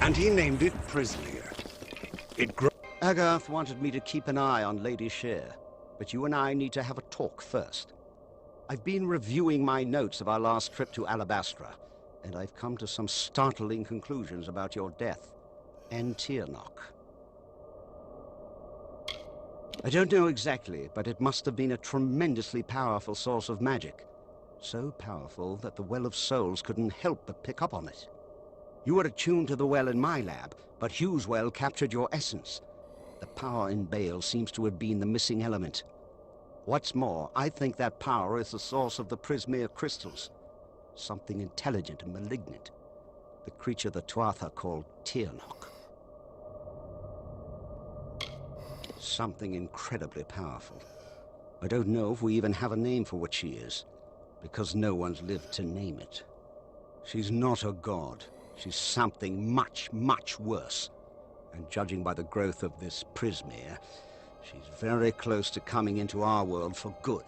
And he named it Prismeer. Agarth wanted me to keep an eye on Lady Sher, but you and I need to have a talk first. I've been reviewing my notes of our last trip to Alabastra, and I've come to some startling conclusions about your death and Tirnoch. I don't know exactly, but it must have been a tremendously powerful source of magic. So powerful that the Well of Souls couldn't help but pick up on it. You were attuned to the well in my lab, but Hugh's well captured your essence. The power in Bale seems to have been the missing element. What's more, I think that power is the source of the Prismeer crystals. Something intelligent and malignant. The creature the Tuatha called Tirnoch. Something incredibly powerful. I don't know if we even have a name for what she is, because no one's lived to name it. She's not a god. She's something much, much worse. And judging by the growth of this Prismeer, she's very close to coming into our world for good.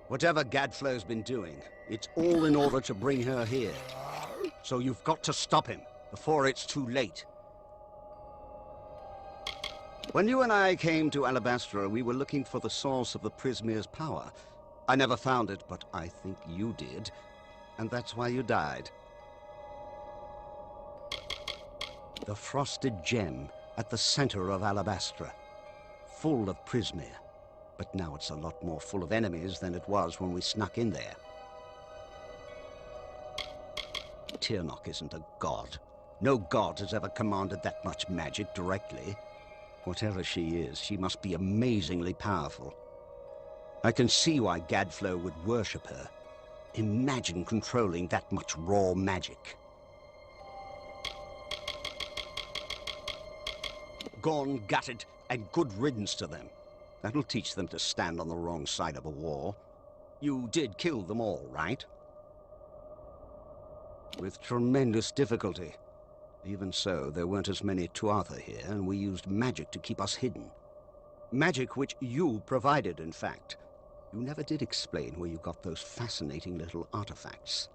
Whatever Gadflow's been doing, it's all in order to bring her here. So you've got to stop him before it's too late. When you and I came to Alabastra, we were looking for the source of the Prismeer's power. I never found it, but I think you did. And that's why you died. The frosted gem at the center of Alabastra, full of Prismeer. But now it's a lot more full of enemies than it was when we snuck in there. Tirnoch isn't a god. No god has ever commanded that much magic directly. Whatever she is, she must be amazingly powerful. I can see why Gadflow would worship her. Imagine controlling that much raw magic. Gone, gutted, and good riddance to them. That'll teach them to stand on the wrong side of a war. You did kill them all, right? With tremendous difficulty. Even so, there weren't as many Tuatha here, and we used magic to keep us hidden. Magic which you provided, in fact. You never did explain where you got those fascinating little artifacts.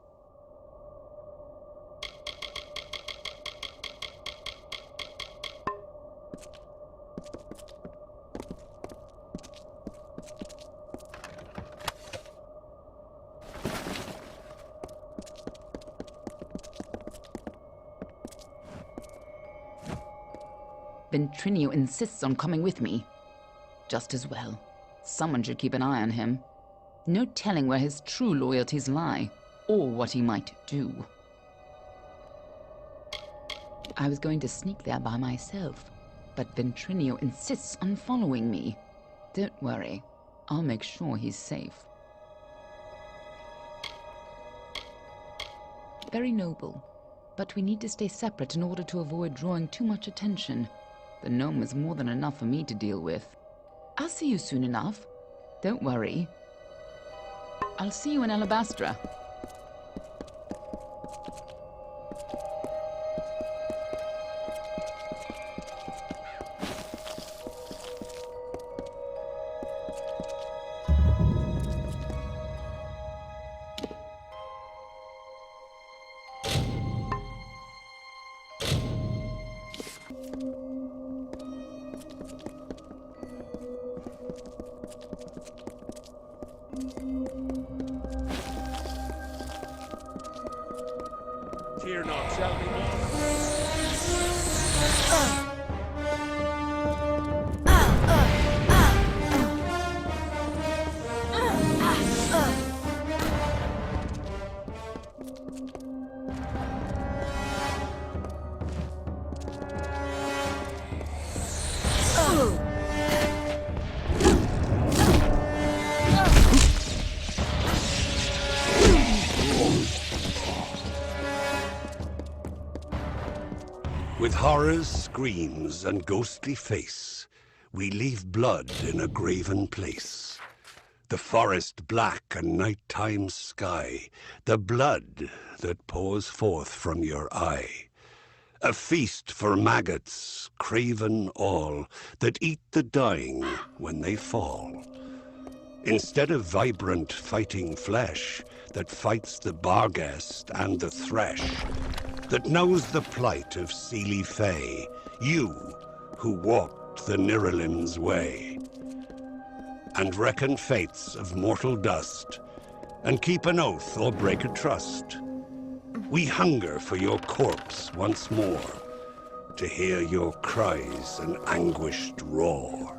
Ventrinio insists on coming with me. Just as well. Someone should keep an eye on him. No telling where his true loyalties lie, or what he might do. I was going to sneak there by myself, but Ventrinio insists on following me. Don't worry, I'll make sure he's safe. Very noble, but we need to stay separate in order to avoid drawing too much attention. The gnome is more than enough for me to deal with. I'll see you soon enough. Don't worry. I'll see you in Alabastra. Fear not, shall we not? With horror's screams and ghostly face, we leave blood in a graven place. The forest black and nighttime sky, the blood that pours forth from your eye. A feast for maggots, craven all, that eat the dying when they fall. Instead of vibrant fighting flesh that fights the barghest and the thresh, that knows the plight of Seelie Fae, you who walked the Niralim's way, and reckon fates of mortal dust, and keep an oath or break a trust. We hunger for your corpse once more, to hear your cries and anguished roar.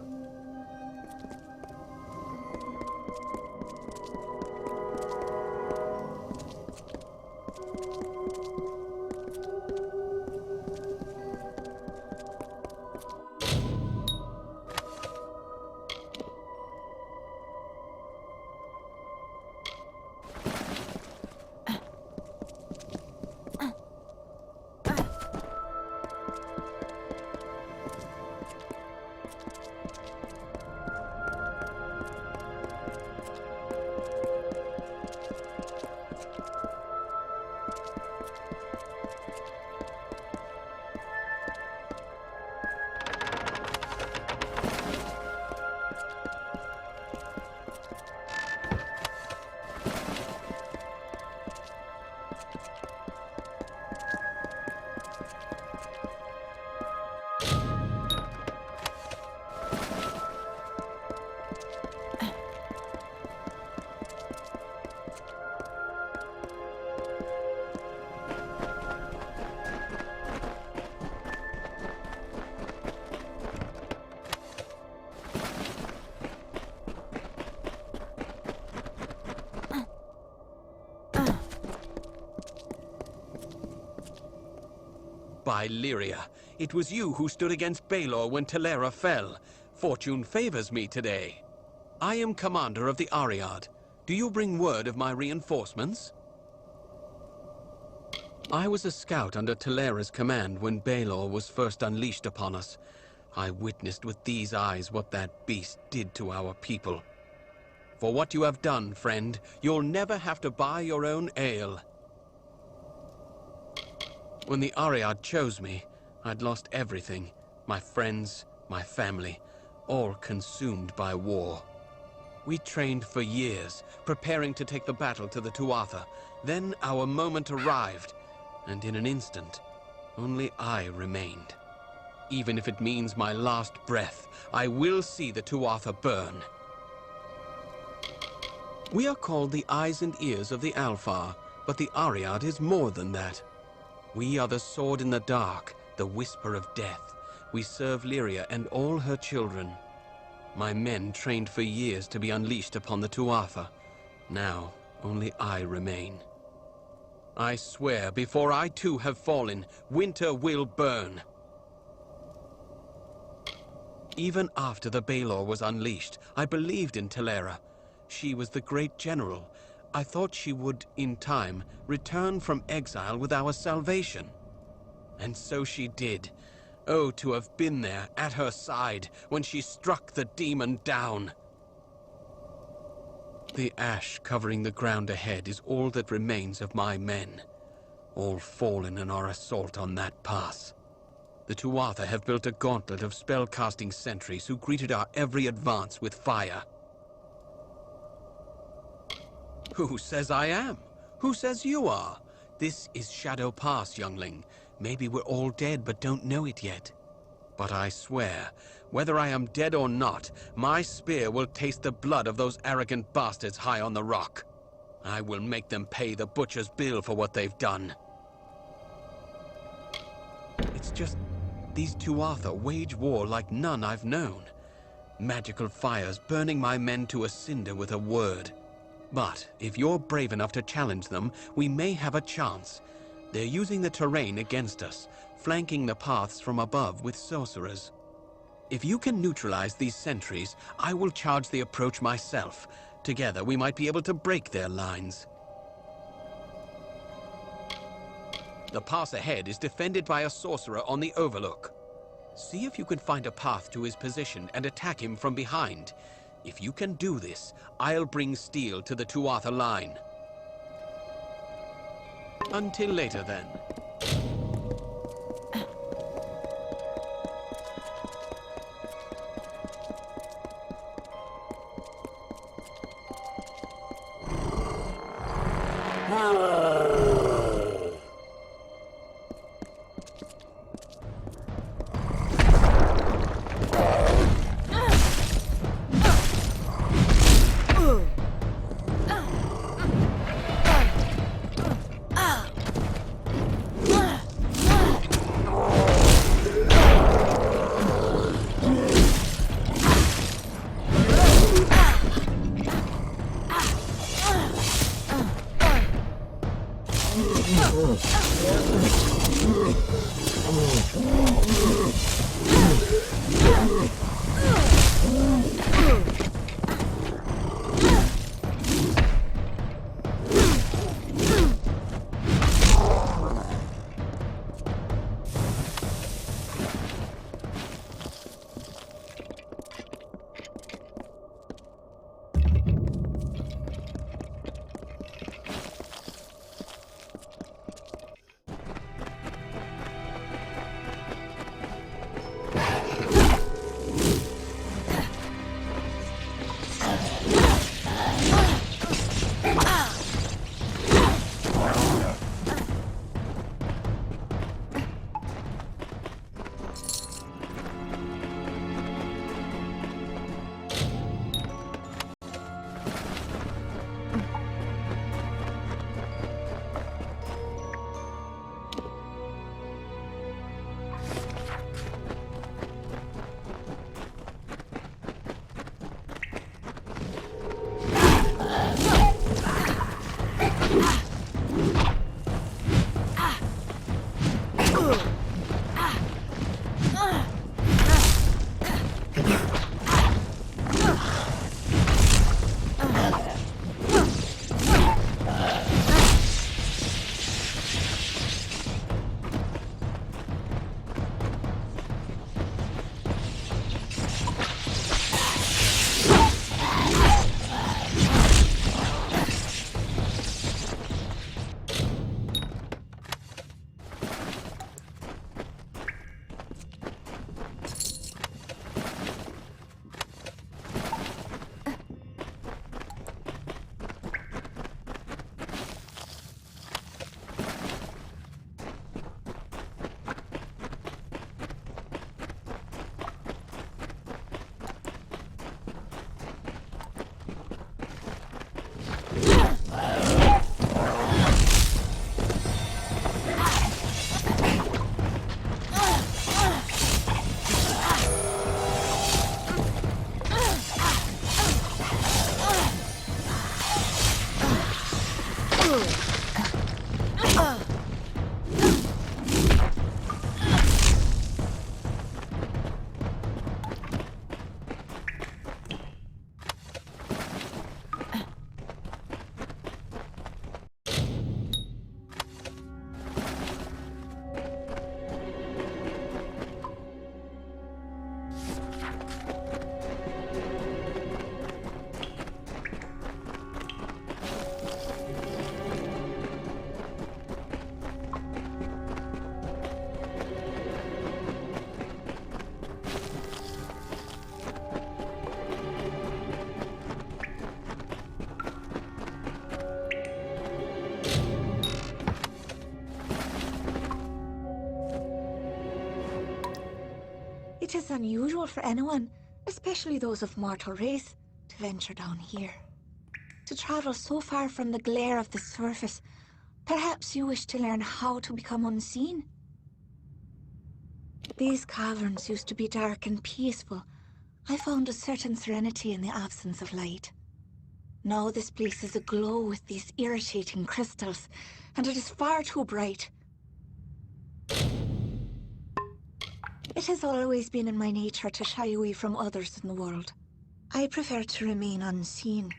By Lyria, it was you who stood against Balor when Telera fell. Fortune favors me today. I am commander of the Ariad. Do you bring word of my reinforcements? I was a scout under Telera's command when Balor was first unleashed upon us. I witnessed with these eyes what that beast did to our people. For what you have done, friend, you'll never have to buy your own ale. When the Ariad chose me, I'd lost everything. My friends, my family, all consumed by war. We trained for years, preparing to take the battle to the Tuatha. Then our moment arrived, and in an instant, only I remained. Even if it means my last breath, I will see the Tuatha burn. We are called the eyes and ears of the Alfar, but the Ariad is more than that. We are the sword in the dark, the whisper of death. We serve Lyria and all her children. My men trained for years to be unleashed upon the Tuatha. Now, only I remain. I swear, before I too have fallen, winter will burn. Even after the Balor was unleashed, I believed in Telera. She was the great general. I thought she would, in time, return from exile with our salvation. And so she did. Oh, to have been there, at her side, when she struck the demon down. The ash covering the ground ahead is all that remains of my men. All fallen in our assault on that pass. The Tuatha have built a gauntlet of spell-casting sentries who greeted our every advance with fire. Who says I am? Who says you are? This is Shadow Pass, youngling. Maybe we're all dead but don't know it yet. But I swear, whether I am dead or not, my spear will taste the blood of those arrogant bastards high on the rock. I will make them pay the butcher's bill for what they've done. It's just, these Tuatha wage war like none I've known. Magical fires burning my men to a cinder with a word. But if you're brave enough to challenge them, we may have a chance. They're using the terrain against us, flanking the paths from above with sorcerers. If you can neutralize these sentries, I will charge the approach myself. Together, we might be able to break their lines. The pass ahead is defended by a sorcerer on the overlook. See if you can find a path to his position and attack him from behind. If you can do this, I'll bring steel to the Tuatha line. Until later, then. It is unusual for anyone, especially those of mortal race, to venture down here. To travel so far from the glare of the surface, perhaps you wish to learn how to become unseen? These caverns used to be dark and peaceful. I found a certain serenity in the absence of light. Now this place is aglow with these irritating crystals, and it is far too bright. It has always been in my nature to shy away from others in the world. I prefer to remain unseen.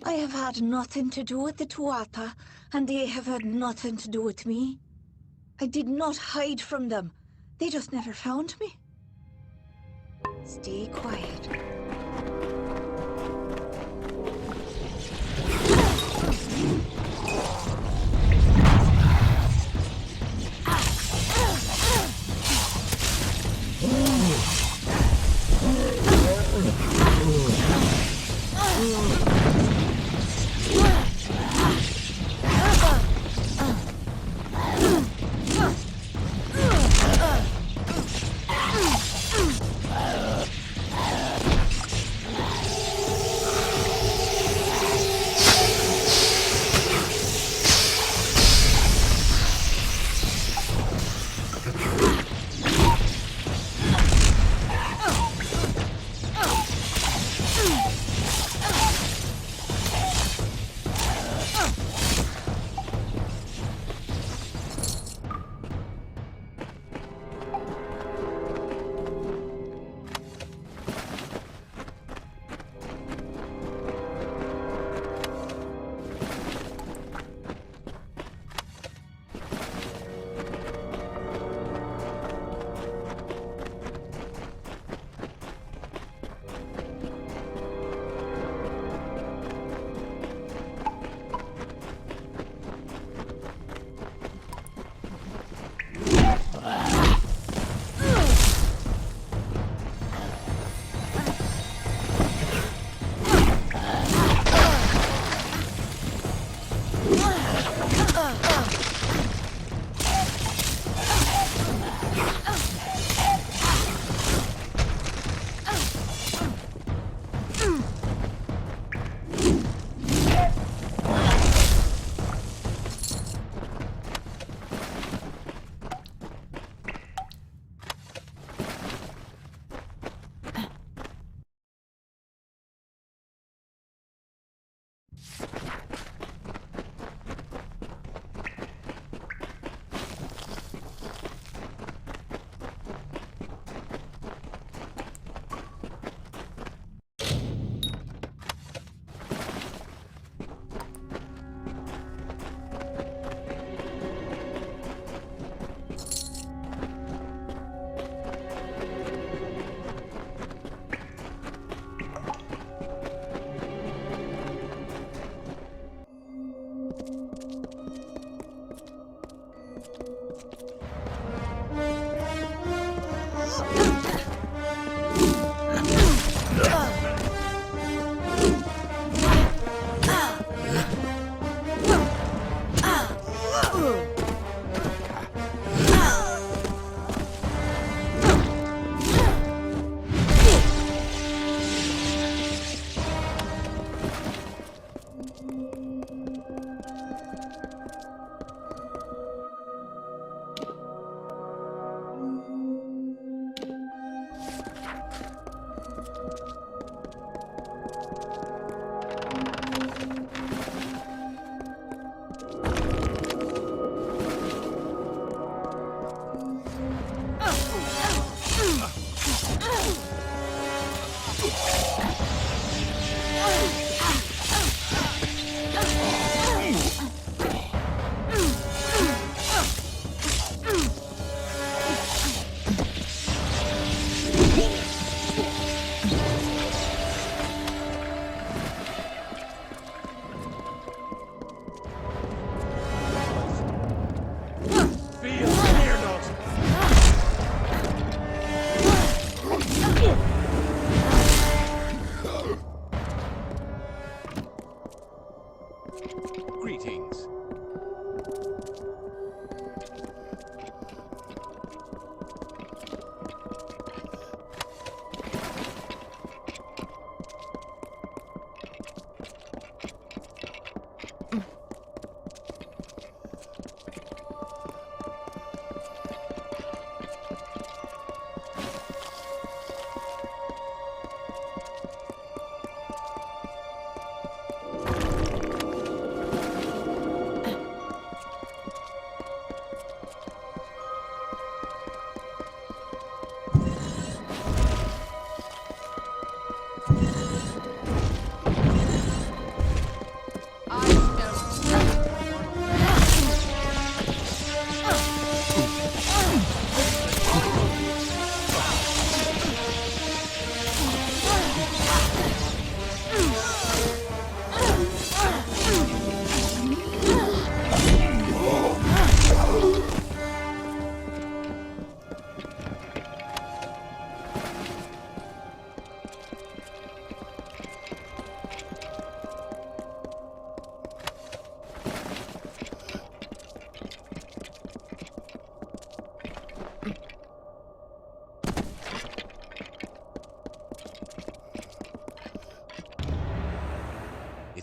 I have had nothing to do with the Tuatha, and they have had nothing to do with me. I did not hide from them. They just never found me. Stay quiet.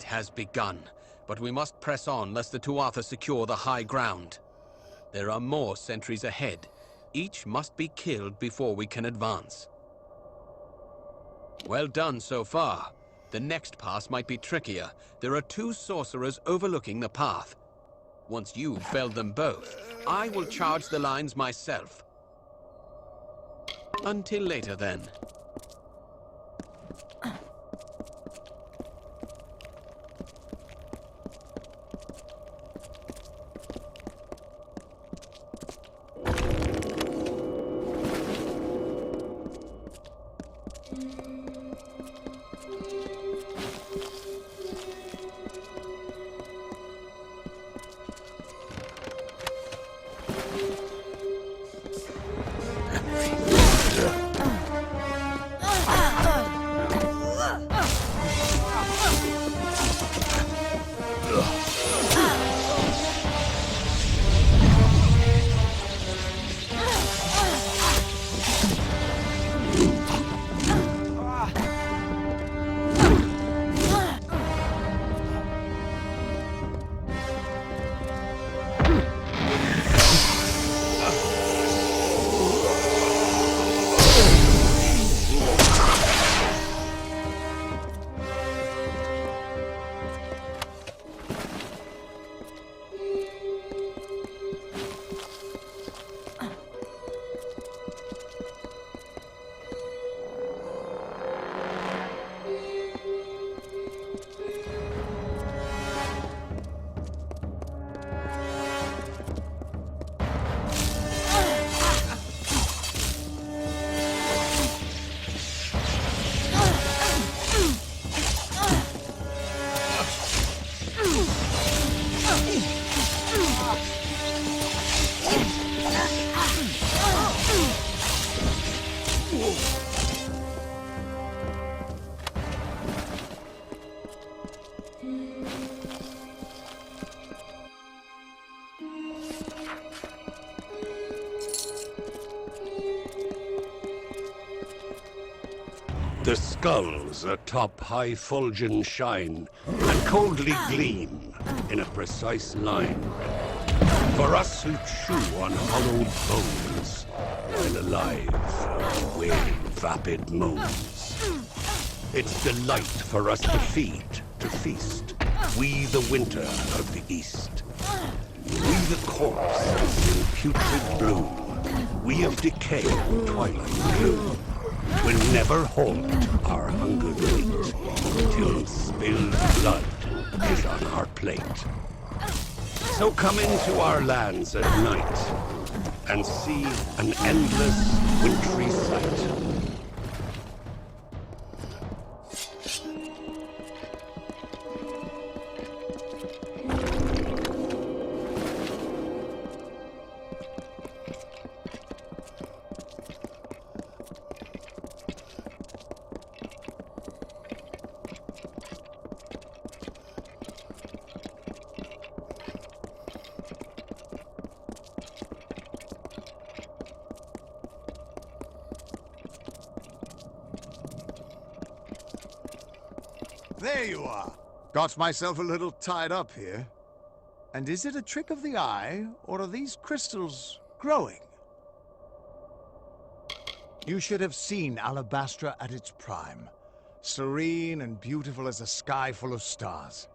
has begun, but we must press on lest the Tuatha secure the high ground. There are more sentries ahead. Each must be killed before we can advance. Well done so far. The next pass might be trickier. There are 2 sorcerers overlooking the path. Once you've felled them both, I will charge the lines myself. Until later, then. The skulls atop high fulgen shine and coldly gleam in a precise line. For us who chew on hollowed bones, while alive, wail vapid moans. It's delight for us to feed, to feast, we the winter of the east. We the corpse in putrid bloom, we of decay in twilight gloom. We'll never halt our hungered wait till spilled blood is on our plate. So come into our lands at night and see an endless wintry sight. There you are. Got myself a little tied up here. And is it a trick of the eye, or are these crystals growing? You should have seen Alabastra at its prime. Serene and beautiful as a sky full of stars.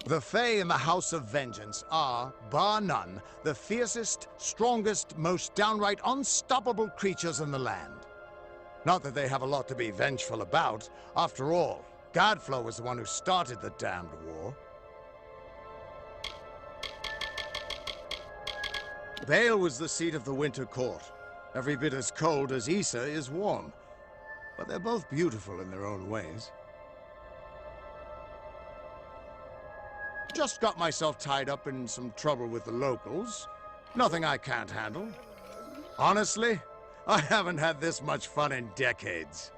The Fae in the House of Vengeance are, bar none, the fiercest, strongest, most downright unstoppable creatures in the land. Not that they have a lot to be vengeful about. After all, Godflow was the one who started the damned war. Vale was the seat of the Winter Court. Every bit as cold as Issa is warm. But they're both beautiful in their own ways. Just got myself tied up in some trouble with the locals. Nothing I can't handle. Honestly, I haven't had this much fun in decades.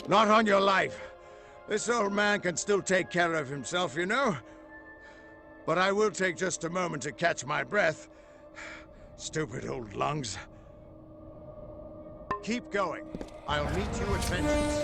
Not on your life. This old man can still take care of himself, you know. But I will take just a moment to catch my breath. Stupid old lungs. Keep going. I'll meet you at Vengeance.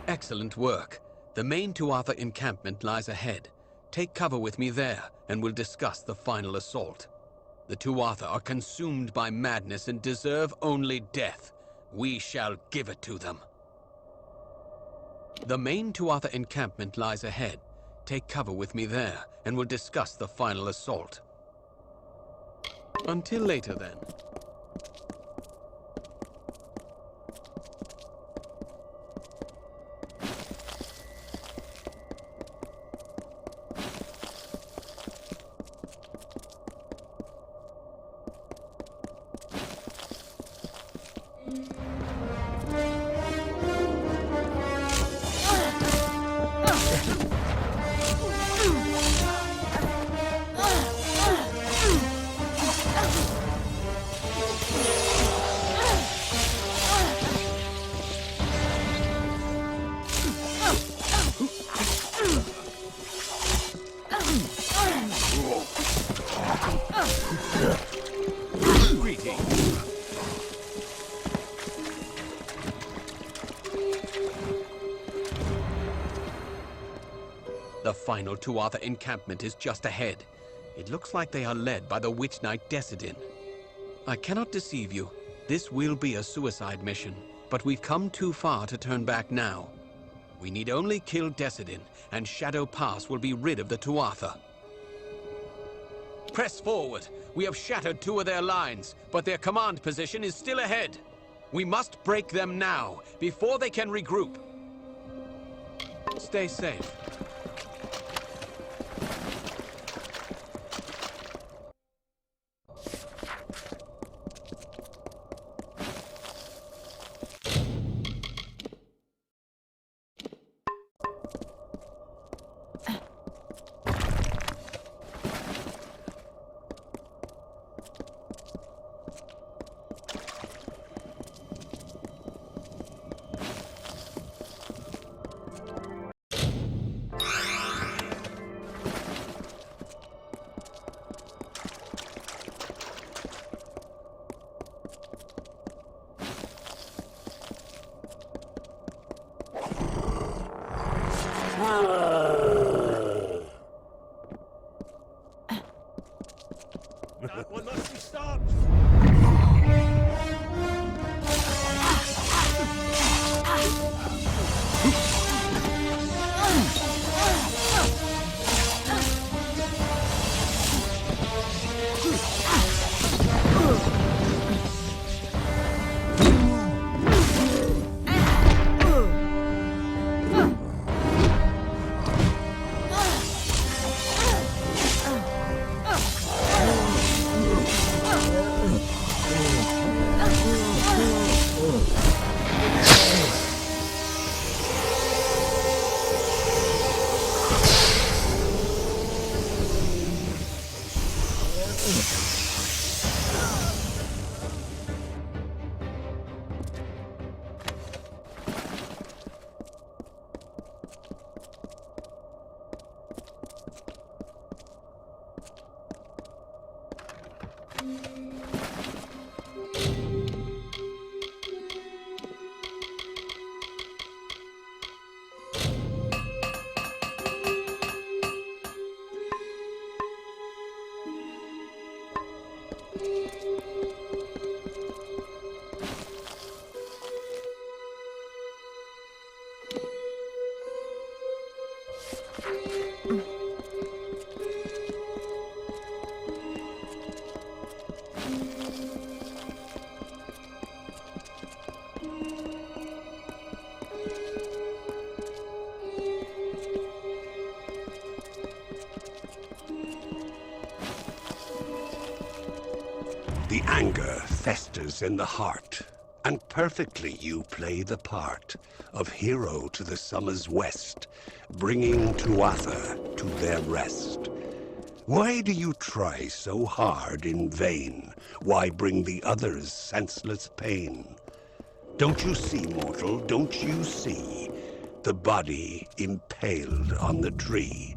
Excellent work. The main Tuatha encampment lies ahead. Take cover with me there, and we'll discuss the final assault. The Tuatha are consumed by madness and deserve only death. We shall give it to them. The main Tuatha encampment lies ahead. Take cover with me there, and we'll discuss the final assault. Until later, then. The final Tuatha encampment is just ahead. It looks like they are led by the Witch Knight Decidin. I cannot deceive you. This will be a suicide mission, but we've come too far to turn back now. We need only kill Decidin, and Shadow Pass will be rid of the Tuatha. Press forward. We have shattered 2 of their lines, but their command position is still ahead. We must break them now, before they can regroup. Stay safe. That one must be stopped. The anger festers in the heart, and perfectly you play the part of hero to the summer's west, bringing Tuatha to their rest. Why do you try so hard in vain? Why bring the others senseless pain? Don't you see, mortal, don't you see the body impaled on the tree?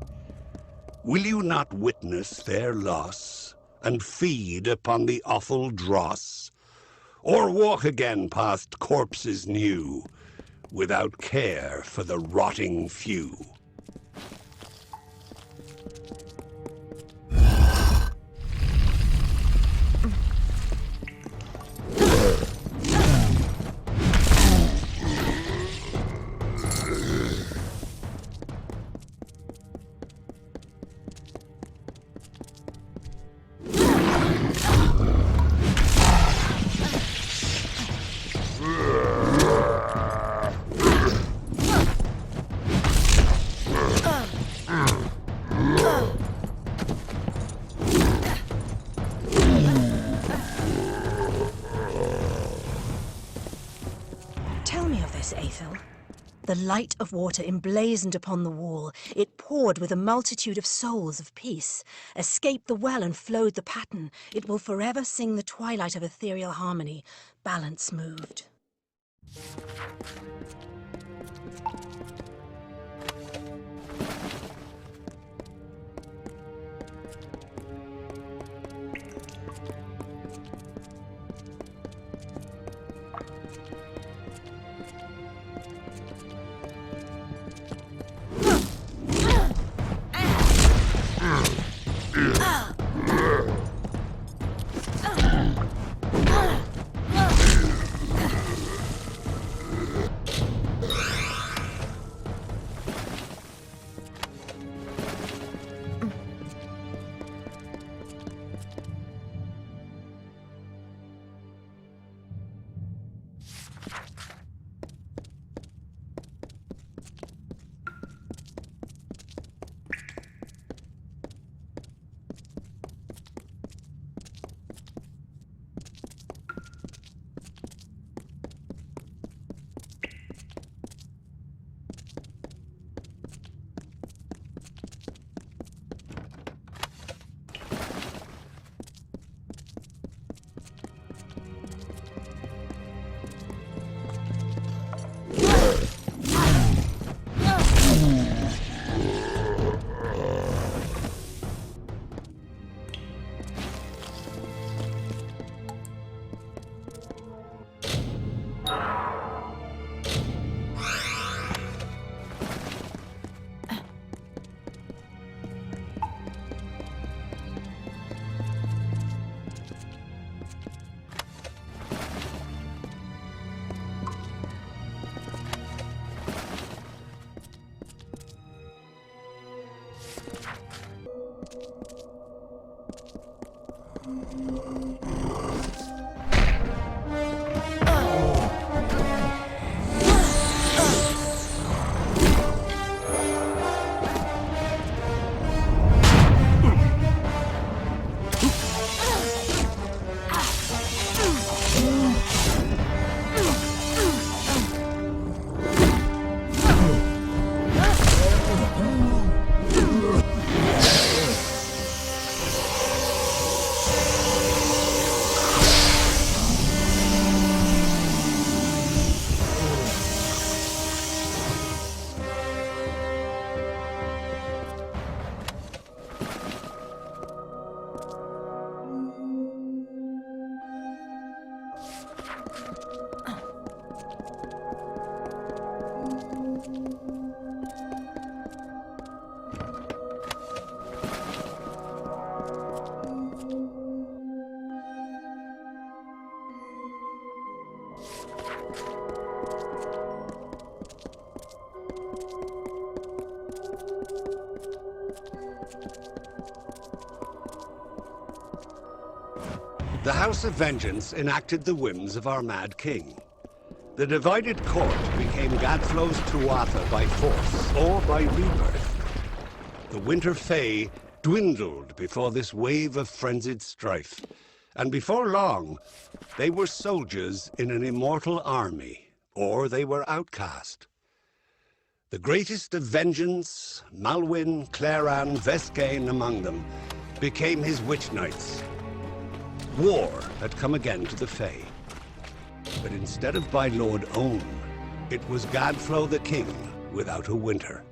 Will you not witness their loss and feed upon the awful dross? Or walk again past corpses new, without care for the rotting few? The light of water emblazoned upon the wall, it poured with a multitude of souls of peace. Escaped the well and flowed the pattern, it will forever sing the twilight of ethereal harmony, balance moved. The House of Vengeance enacted the whims of our mad king. The divided court became Gadflow's Tuatha by force or by rebirth. The Winter Fae dwindled before this wave of frenzied strife, and before long, they were soldiers in an immortal army, or they were outcast. The greatest of vengeance, Malwyn, Claran, Vescain among them, became his witch knights. War had come again to the Fae. But instead of by Lord Own, it was Gadflow the king without a winter.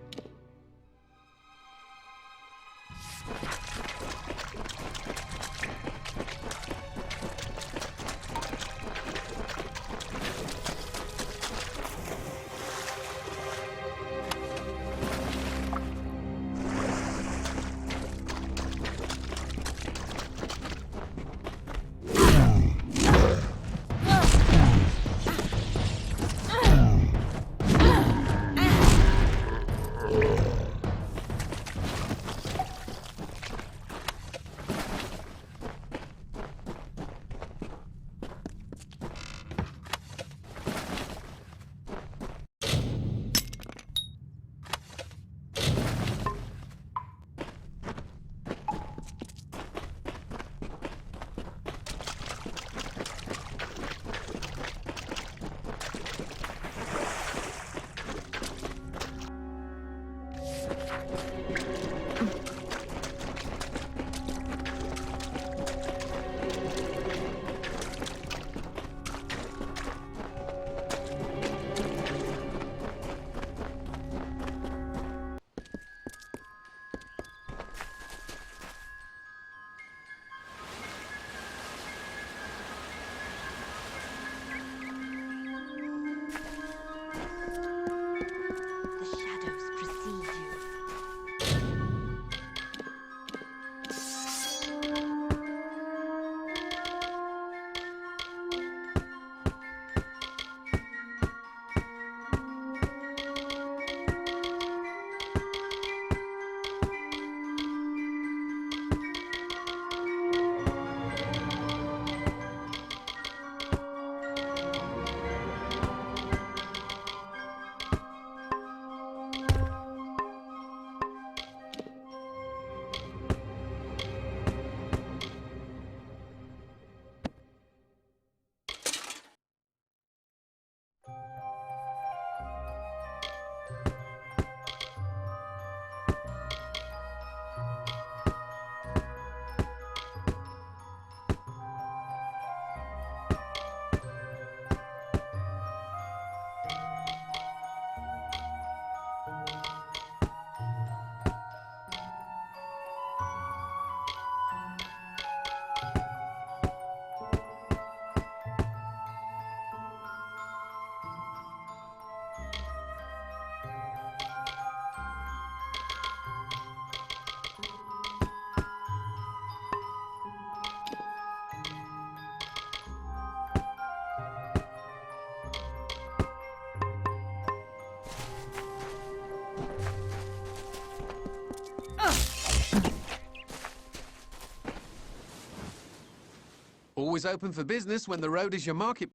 Always open for business when the road is your market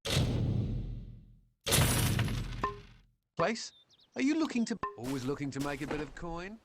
place. Are you always looking to make a bit of coin?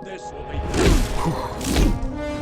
This will be...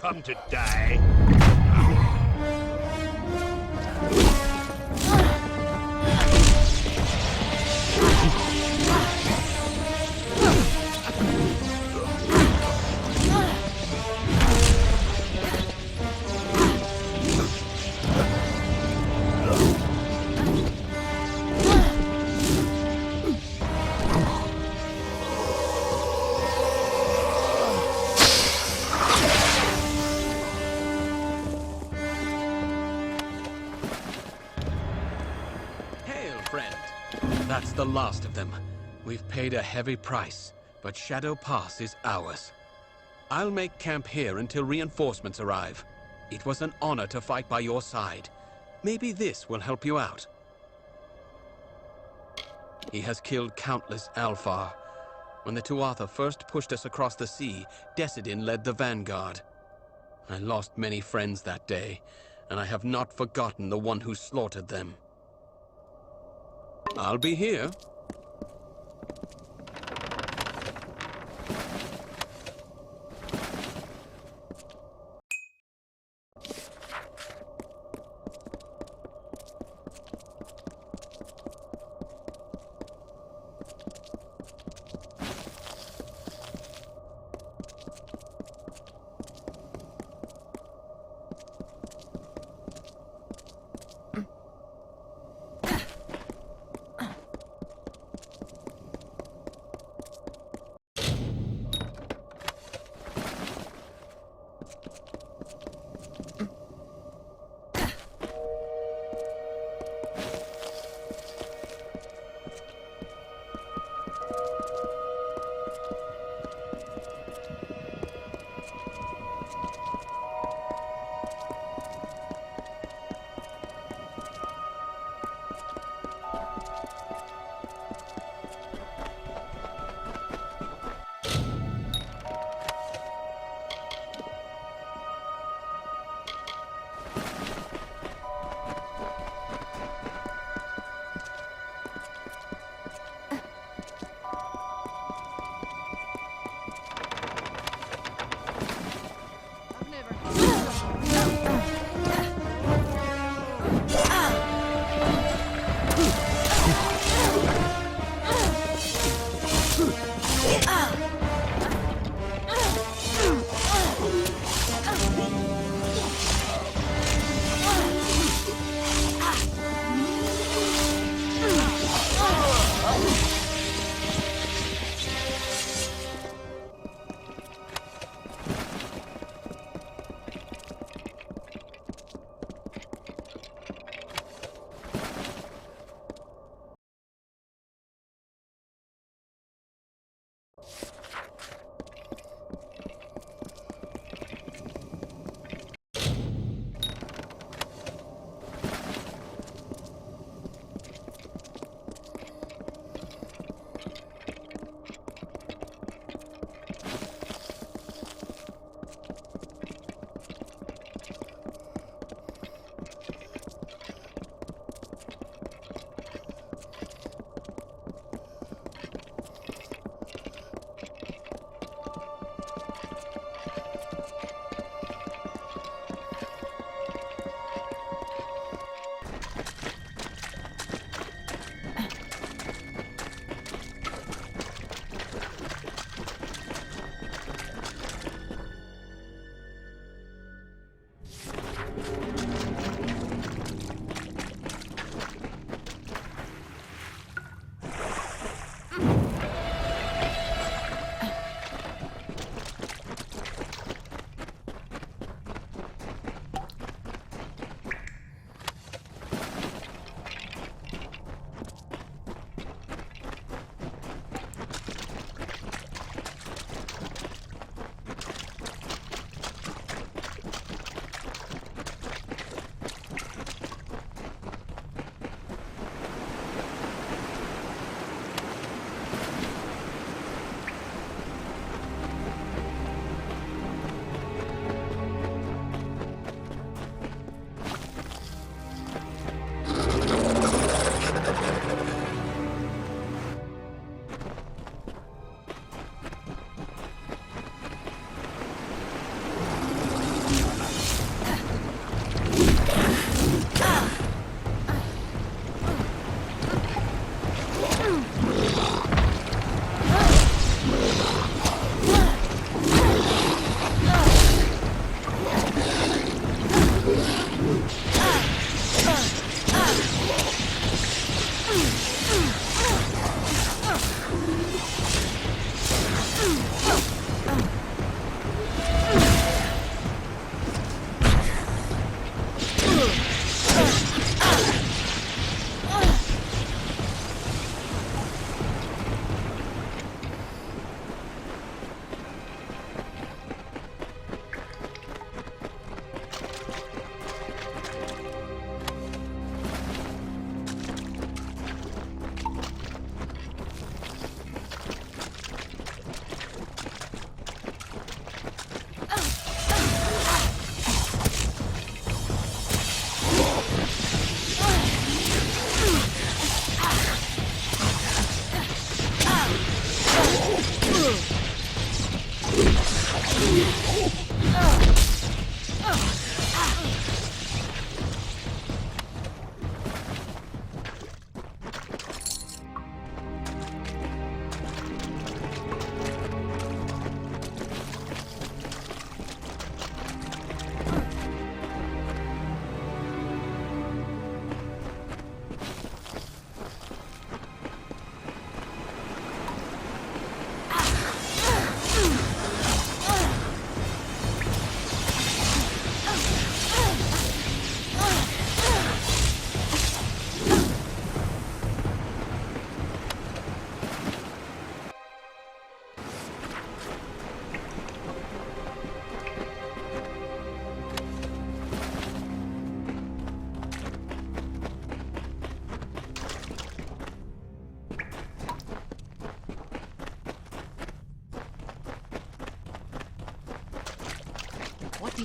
come to die. That's the last of them. We've paid a heavy price, but Shadow Pass is ours. I'll make camp here until reinforcements arrive. It was an honor to fight by your side. Maybe this will help you out. He has killed countless Alfar. When the Tuatha first pushed us across the sea, Decidin led the vanguard. I lost many friends that day, and I have not forgotten the one who slaughtered them. I'll be here.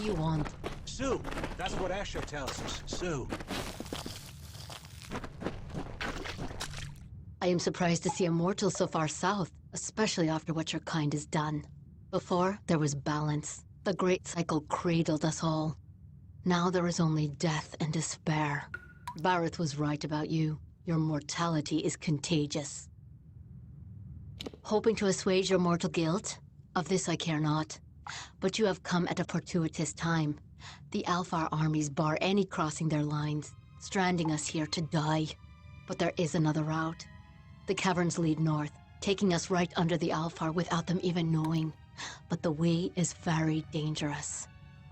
you want? Sue, that's what Asher tells us. Sue. I am surprised to see a mortal so far south, especially after what your kind has done. Before, there was balance. The great cycle cradled us all. Now there is only death and despair. Bareth was right about you. Your mortality is contagious. Hoping to assuage your mortal guilt? Of this I care not. But you have come at a fortuitous time. The Alfar armies bar any crossing their lines, stranding us here to die. But there is another route. The caverns lead north, taking us right under the Alfar without them even knowing. But the way is very dangerous.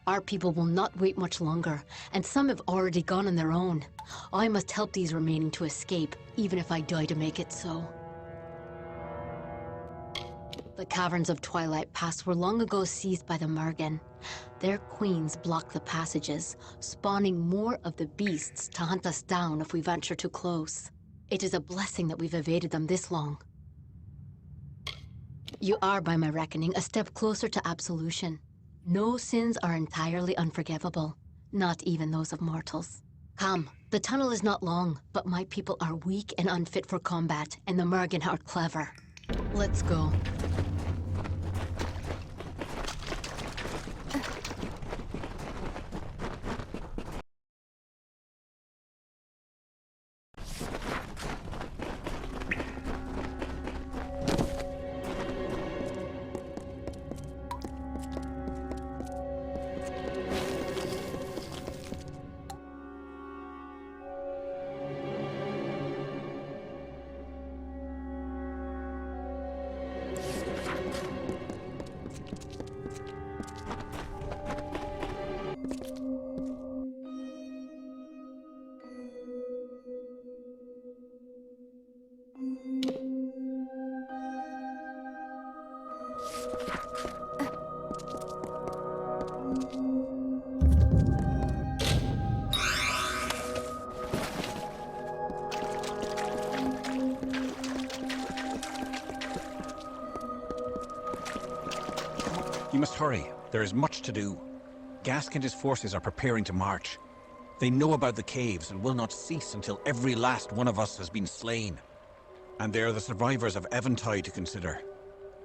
Our people will not wait much longer, and some have already gone on their own. I must help these remaining to escape, even if I die to make it so. The caverns of Twilight Pass were long ago seized by the Mergen. Their queens block the passages, spawning more of the beasts to hunt us down if we venture too close. It is a blessing that we've evaded them this long. You are, by my reckoning, a step closer to absolution. No sins are entirely unforgivable, not even those of mortals. Come, the tunnel is not long, but my people are weak and unfit for combat, and the Mergen are clever. Let's go. You must hurry. There is much to do. Gask and his forces are preparing to march. They know about the caves and will not cease until every last one of us has been slain. And there are the survivors of Eventide to consider.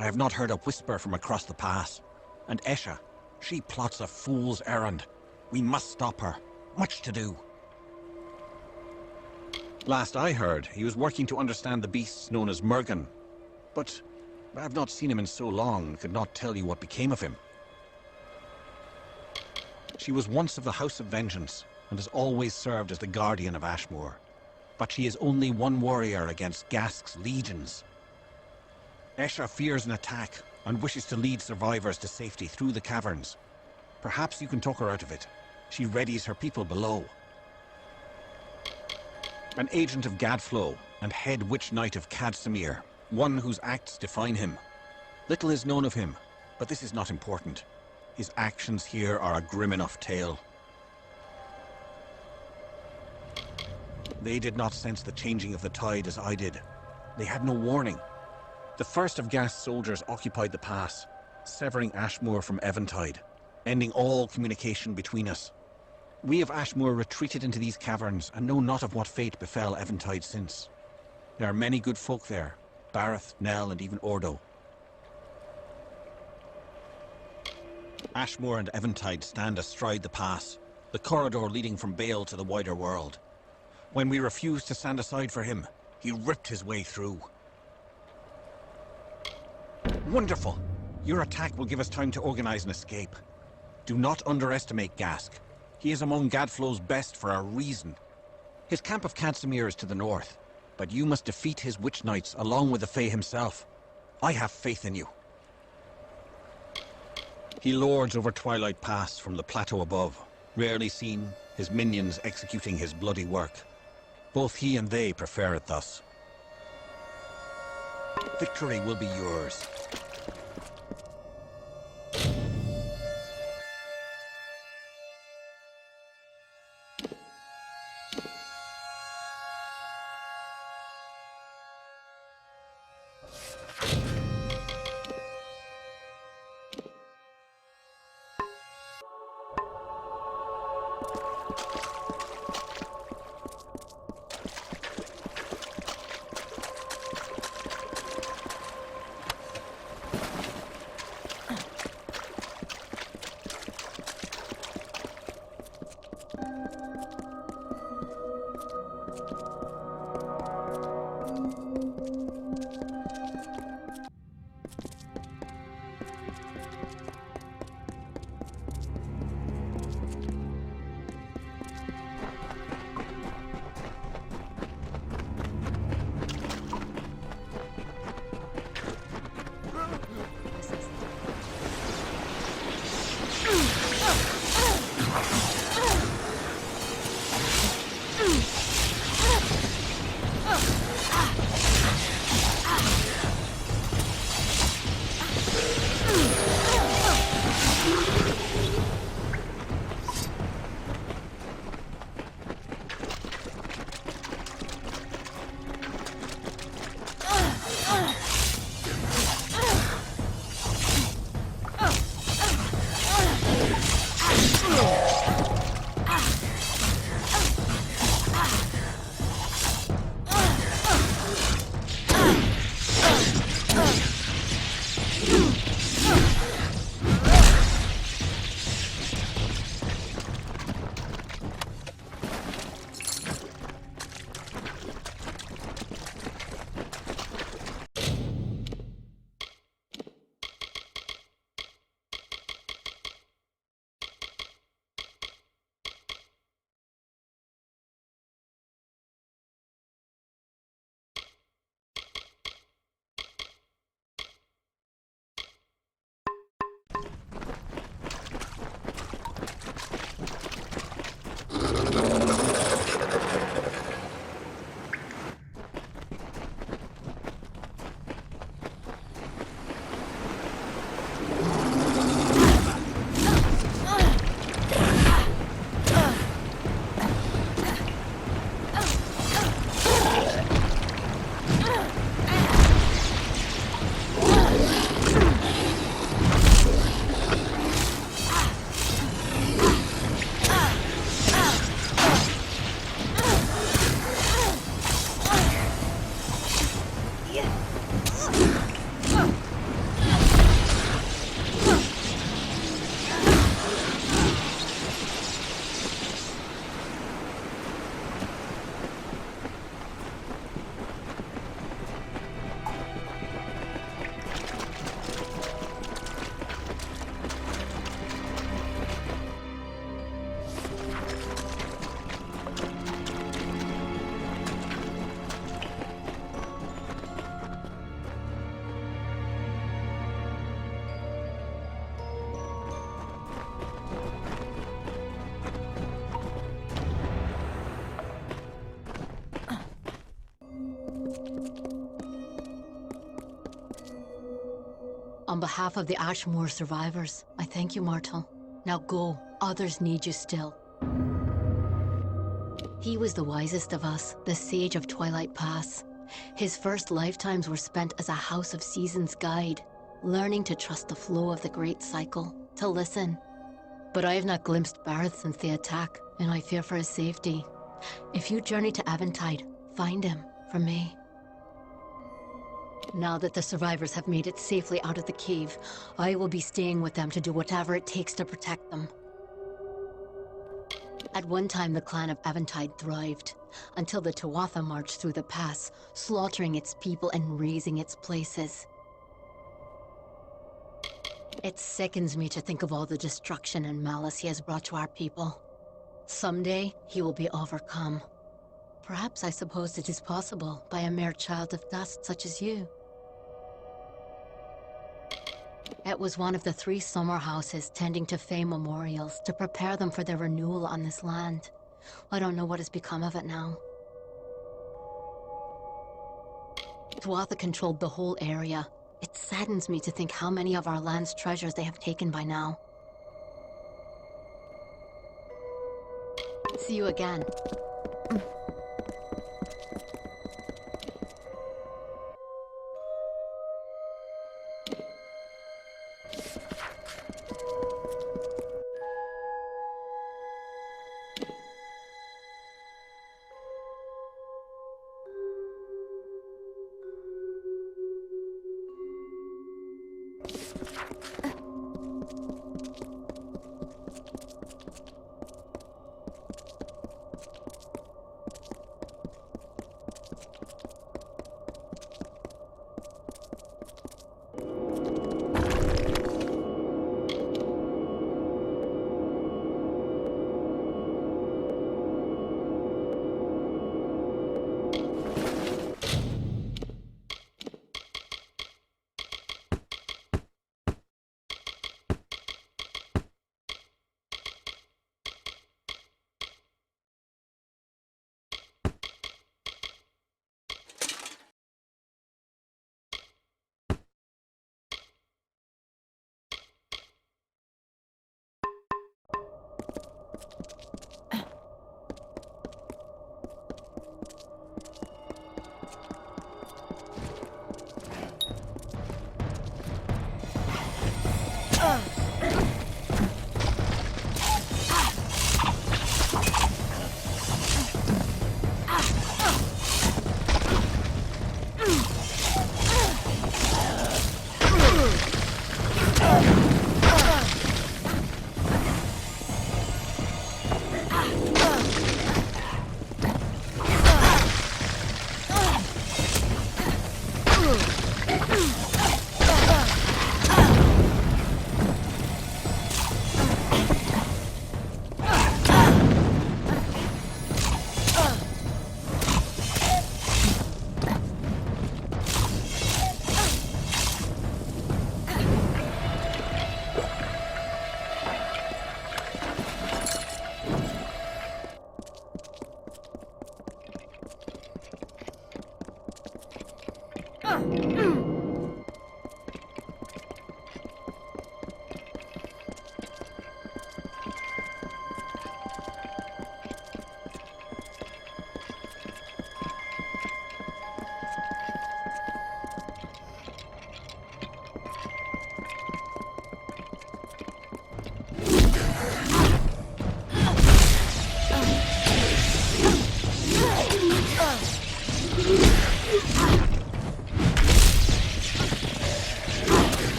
I have not heard a whisper from across the pass. And Esha, she plots a fool's errand. We must stop her. Much to do. Last I heard, he was working to understand the beasts known as Mergen. But I have not seen him in so long and could not tell you what became of him. She was once of the House of Vengeance, and has always served as the guardian of Ashmore. But she is only one warrior against Gask's legions. Esha fears an attack, and wishes to lead survivors to safety through the caverns. Perhaps you can talk her out of it. She readies her people below. An agent of Gadflow, and head witch knight of Cadsamir, one whose acts define him. Little is known of him, but this is not important. His actions here are a grim enough tale. They did not sense the changing of the tide as I did. They had no warning. The first of Gask's soldiers occupied the pass, severing Ashmore from Eventide, ending all communication between us. We of Ashmore retreated into these caverns and know not of what fate befell Eventide since. There are many good folk there, Bareth, Nell, and even Ordo. Ashmore and Eventide stand astride the pass, the corridor leading from Bale to the wider world. When we refused to stand aside for him, he ripped his way through. Wonderful! Your attack will give us time to organize an escape. Do not underestimate Gask. He is among Gadflow's best for a reason. His camp of Cadsamir is to the north, but you must defeat his witch knights along with the Fae himself. I have faith in you. He lords over Twilight Pass from the plateau above, rarely seen, his minions executing his bloody work. Both he and they prefer it thus. Victory will be yours. On behalf of the Ashmore survivors, I thank you, Martel. Now go. Others need you still. He was the wisest of us, the sage of Twilight Pass. His first lifetimes were spent as a House of Seasons guide, learning to trust the flow of the Great Cycle, to listen. But I have not glimpsed Barth since the attack, and I fear for his safety. If you journey to Aventide, find him, from me. Now that the survivors have made it safely out of the cave, I will be staying with them to do whatever it takes to protect them. At one time, the clan of Aventide thrived, until the Tuatha marched through the pass, slaughtering its people and razing its places. It sickens me to think of all the destruction and malice he has brought to our people. Someday, he will be overcome. Perhaps I suppose it is possible by a mere child of dust such as you. It was one of the 3 summer houses tending to Fae memorials to prepare them for their renewal on this land. I don't know what has become of it now. Tuatha controlled the whole area. It saddens me to think how many of our land's treasures they have taken by now. See you again.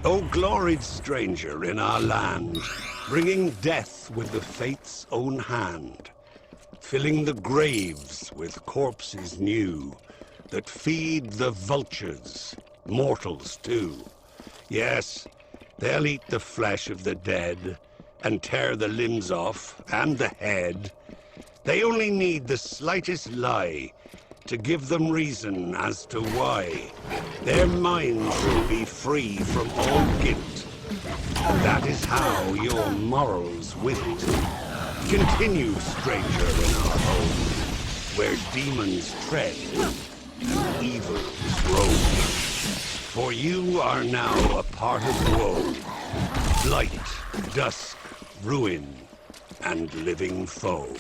O gloried stranger in our land, bringing death with the fate's own hand, filling the graves with corpses new, that feed the vultures, mortals too. Yes, they'll eat the flesh of the dead, and tear the limbs off, and the head. They only need the slightest lie to give them reason as to why. Their minds will be free from all guilt. That is how your morals wit. Continue, stranger, in our home, where demons tread and evils roam. For you are now a part of woe, blight, dusk, ruin, and living foe.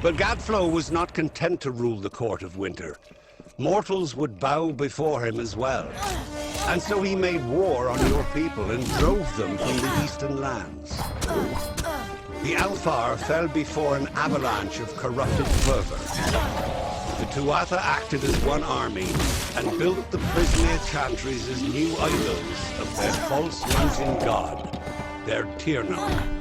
But Gadflow was not content to rule the Court of Winter. Mortals would bow before him as well. And so he made war on your people and drove them from the eastern lands. The Alfar fell before an avalanche of corrupted fervor. The Tuatha acted as one army and built the Prismea Chantries as new idols of their false mountain god, their Tiernan.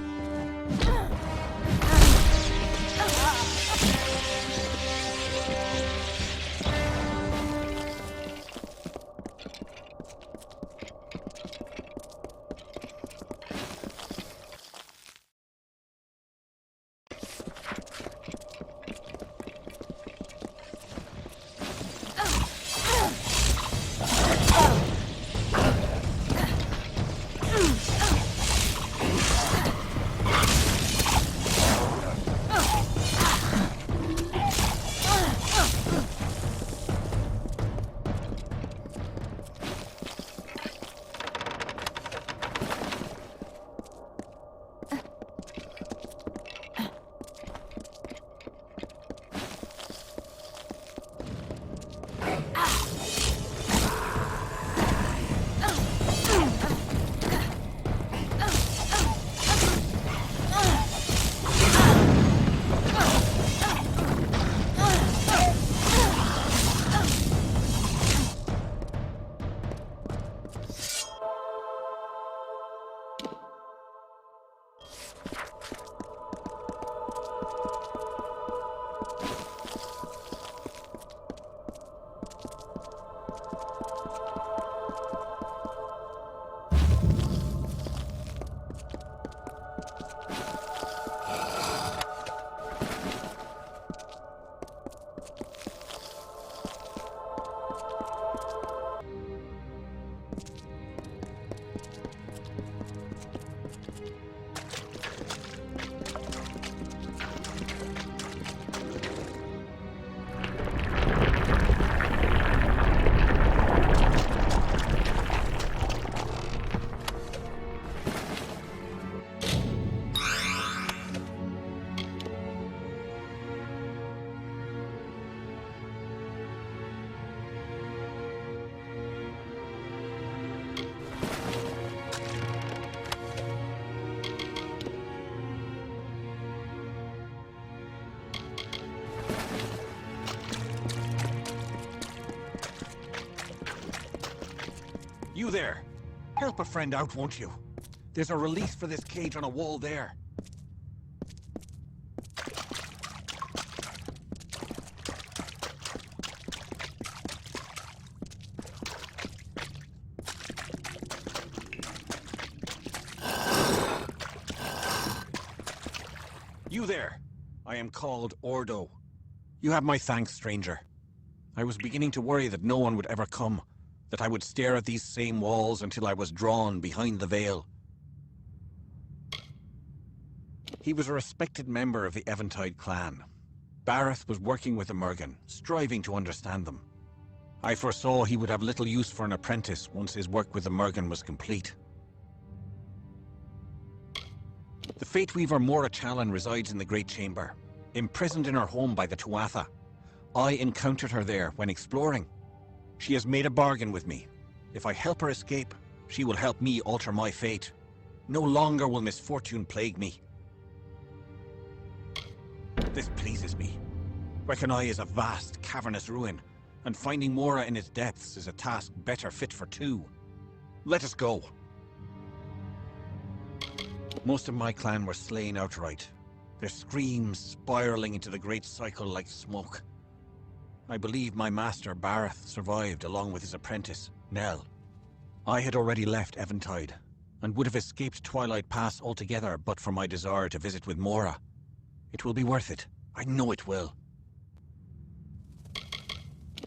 You there! Help a friend out, won't you? There's a release for this cage on a wall there. You there! I am called Ordo. You have my thanks, stranger. I was beginning to worry that no one would ever come, that I would stare at these same walls until I was drawn behind the veil. He was a respected member of the Eventide clan. Bareth was working with the Mergen, striving to understand them. I foresaw he would have little use for an apprentice once his work with the Mergen was complete. The Fate Weaver Maura Challen resides in the Great Chamber, imprisoned in her home by the Tuatha. I encountered her there when exploring. She has made a bargain with me. If I help her escape, she will help me alter my fate. No longer will misfortune plague me. This pleases me. Reconai is a vast, cavernous ruin, and finding Maura in its depths is a task better fit for two. Let us go. Most of my clan were slain outright, their screams spiraling into the great cycle like smoke. I believe my master, Bareth, survived along with his apprentice, Nell. I had already left Eventide, and would have escaped Twilight Pass altogether but for my desire to visit with Maura. It will be worth it. I know it will.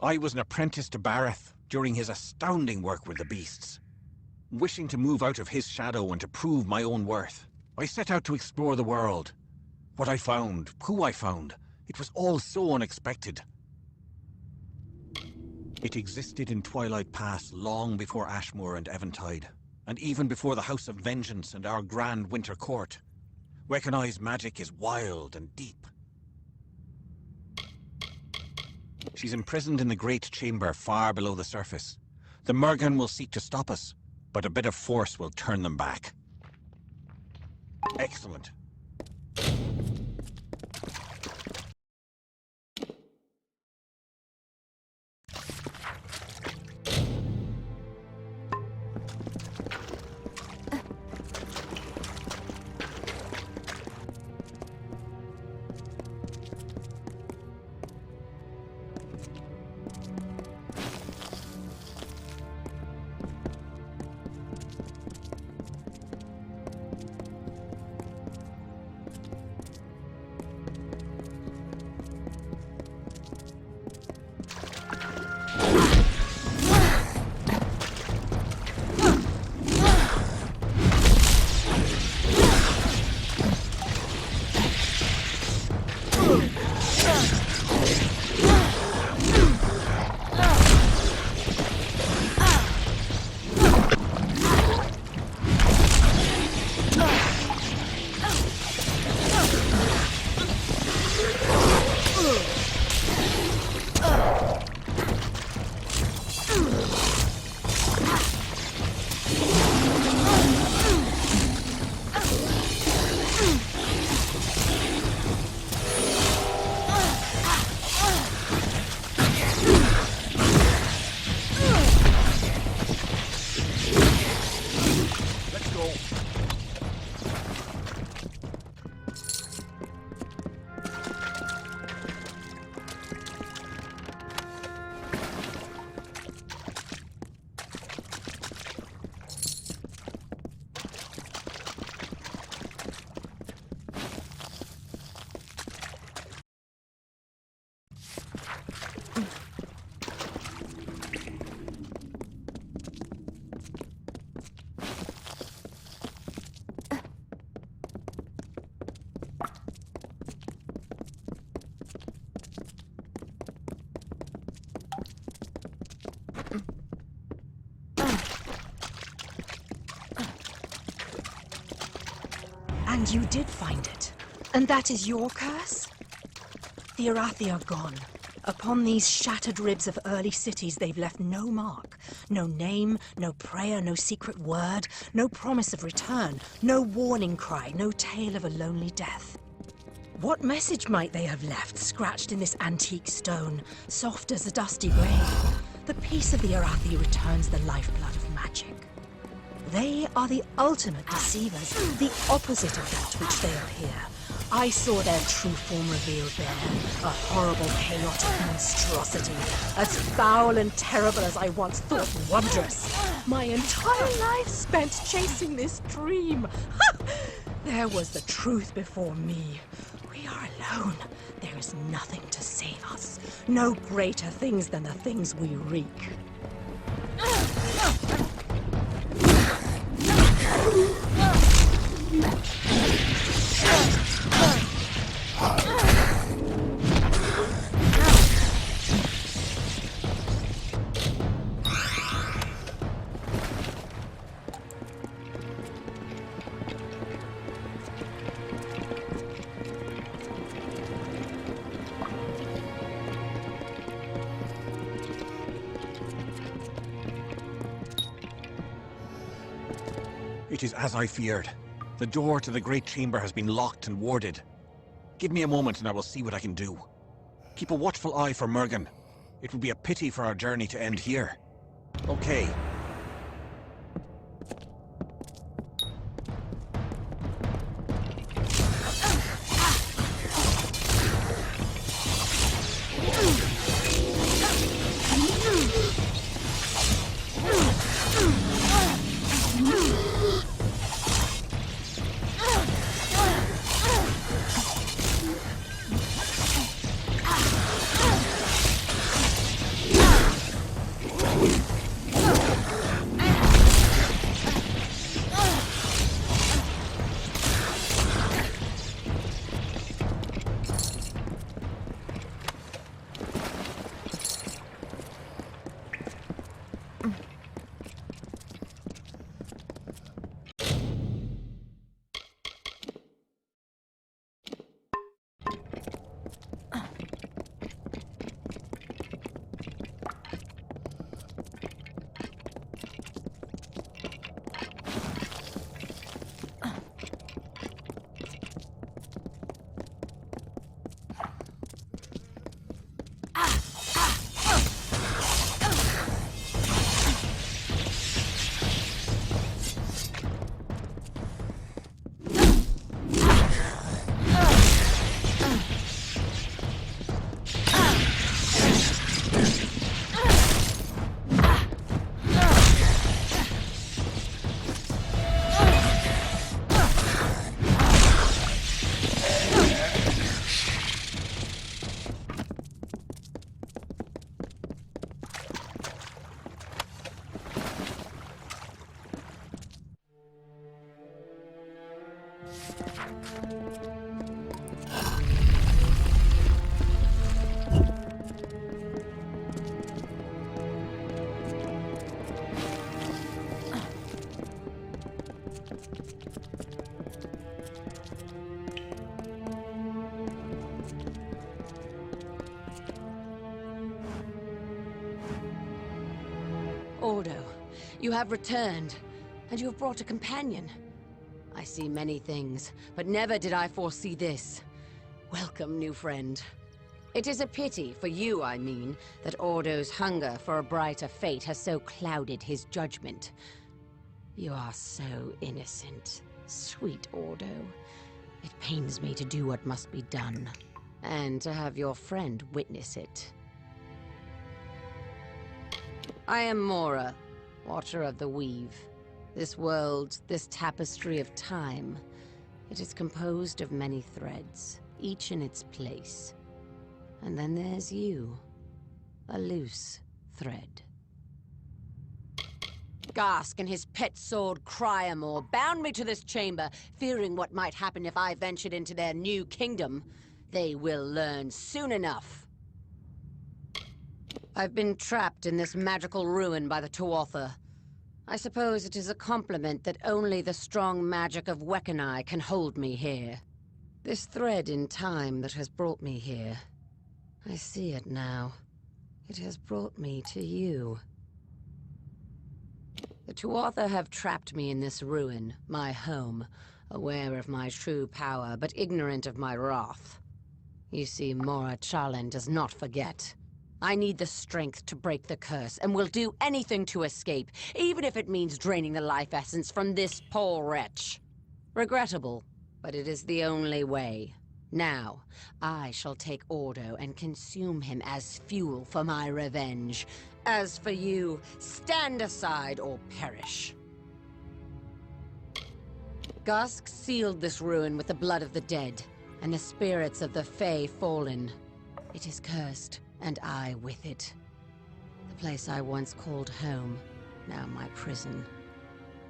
I was an apprentice to Bareth during his astounding work with the beasts. Wishing to move out of his shadow and to prove my own worth, I set out to explore the world. What I found, who I found, it was all so unexpected. It existed in Twilight Pass long before Ashmore and Eventide, and even before the House of Vengeance and our Grand Winter Court. Reconai's magic is wild and deep. She's imprisoned in the Great Chamber far below the surface. The Mergen will seek to stop us, but a bit of force will turn them back. Excellent. And you did find it. And that is your curse? The Arathi are gone. Upon these shattered ribs of early cities, they've left no mark. No name, no prayer, no secret word, no promise of return, no warning cry, no tale of a lonely death. What message might they have left, scratched in this antique stone, soft as a dusty grave? The peace of the Arathi returns the lifeblood of magic. They are the ultimate deceivers, the opposite of that which they appear. I saw their true form revealed there, a horrible, chaotic monstrosity, as foul and terrible as I once thought wondrous. My entire life spent chasing this dream. There was the truth before me. We are alone. There is nothing to save us. No greater things than the things we wreak. It is as I feared. The door to the Great Chamber has been locked and warded. Give me a moment and I will see what I can do. Keep a watchful eye for Mergen. It would be a pity for our journey to end here. Okay. Ordo, you have returned, and you have brought a companion. I see many things, but never did I foresee this. Welcome, new friend. It is a pity, for you I mean, that Ordo's hunger for a brighter fate has so clouded his judgment. You are so innocent, sweet Ordo. It pains me to do what must be done, and to have your friend witness it. I am Maura, Watcher of the Weave. This world, this tapestry of time, it is composed of many threads, each in its place. And then there's you, a loose thread. Gask and his pet sword Cryamore bound me to this chamber, fearing what might happen if I ventured into their new kingdom. They will learn soon enough. I've been trapped in this magical ruin by the Tuatha. I suppose it is a compliment that only the strong magic of Wekkenai can hold me here. This thread in time that has brought me here. I see it now. It has brought me to you. The Tuatha have trapped me in this ruin, my home, aware of my true power, but ignorant of my wrath. You see, Maura Challen does not forget. I need the strength to break the curse, and will do anything to escape, even if it means draining the life essence from this poor wretch. Regrettable, but it is the only way. Now, I shall take Ordo and consume him as fuel for my revenge. As for you, stand aside or perish. Gask sealed this ruin with the blood of the dead, and the spirits of the Fae fallen. It is cursed, and I with it. The place I once called home, now my prison.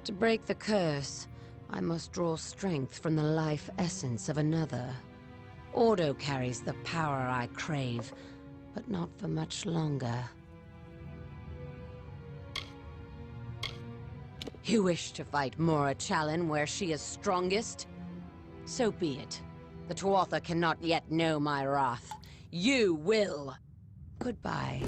To break the curse, I must draw strength from the life essence of another. Ordo carries the power I crave, but not for much longer. You wish to fight Maura Challen where she is strongest? So be it. The Tuatha cannot yet know my wrath. You will. Goodbye.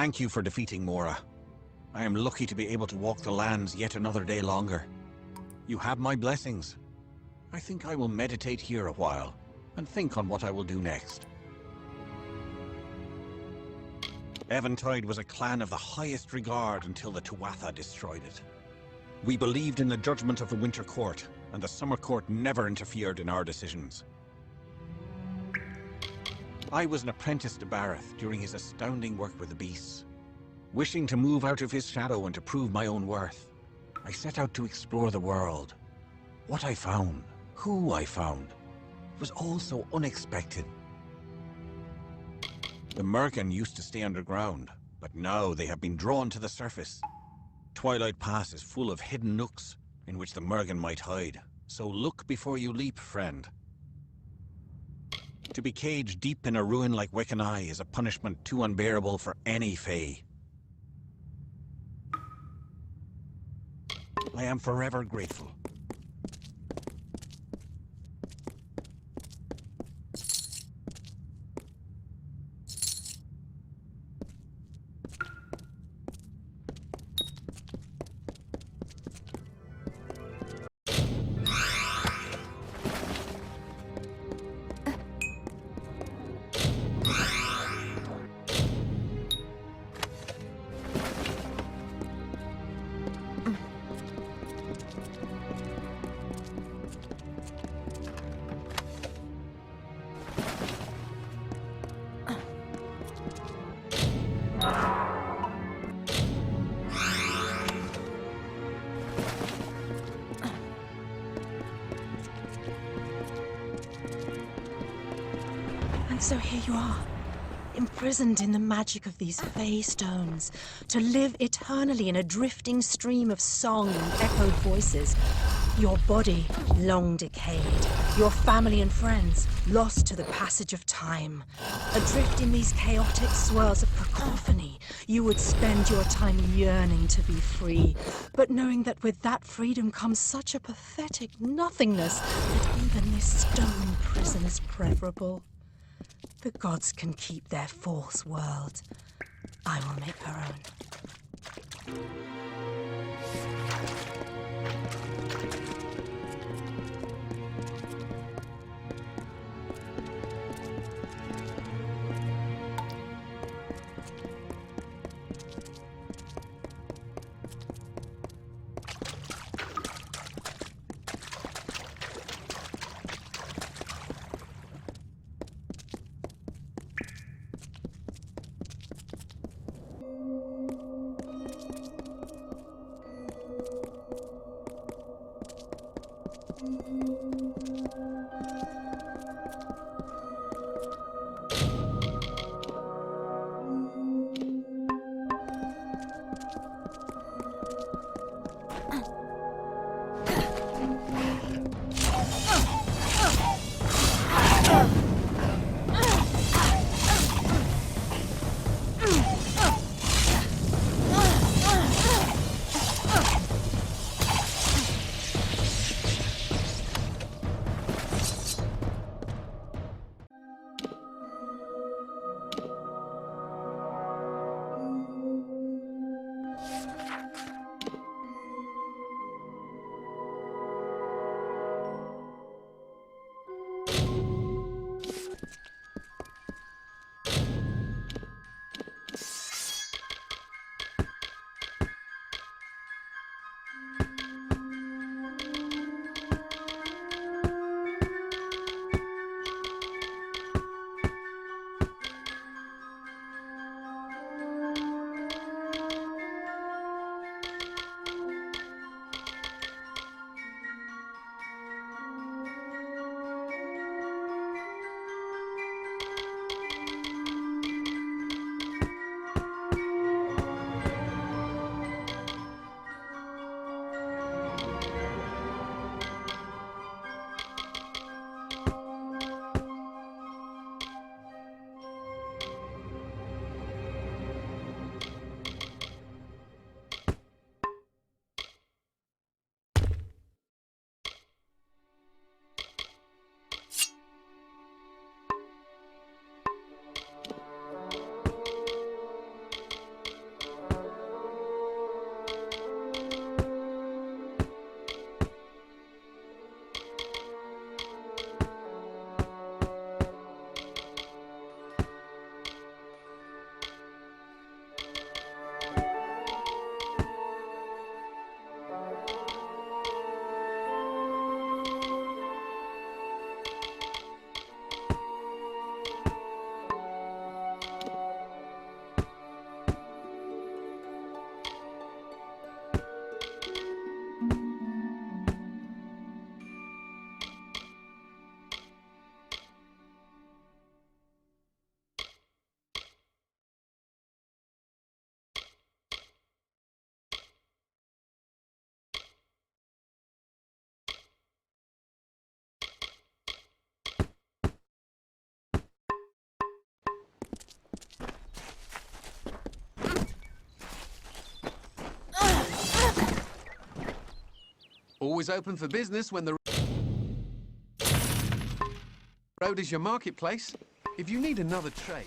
Thank you for defeating Maura. I am lucky to be able to walk the lands yet another day longer. You have my blessings. I think I will meditate here a while, and think on what I will do next. Eventide was a clan of the highest regard until the Tuatha destroyed it. We believed in the judgment of the Winter Court, and the Summer Court never interfered in our decisions. I was an apprentice to Bareth during his astounding work with the beasts. Wishing to move out of his shadow and to prove my own worth, I set out to explore the world. What I found, who I found, was all so unexpected. The Mergen used to stay underground, but now they have been drawn to the surface. Twilight Pass is full of hidden nooks in which the Mergen might hide, so look before you leap, friend. To be caged deep in a ruin like Wekkenai is a punishment too unbearable for any Fae. I am forever grateful. And so here you are, imprisoned in the magic of these fey stones, to live eternally in a drifting stream of song and echoed voices. Your body long decayed, your family and friends lost to the passage of time. Adrift in these chaotic swirls of cacophony, you would spend your time yearning to be free, but knowing that with that freedom comes such a pathetic nothingness that even this stone prison is preferable. The gods can keep their false world. I will make her own. Always open for business when the road is your marketplace. If you need another trade.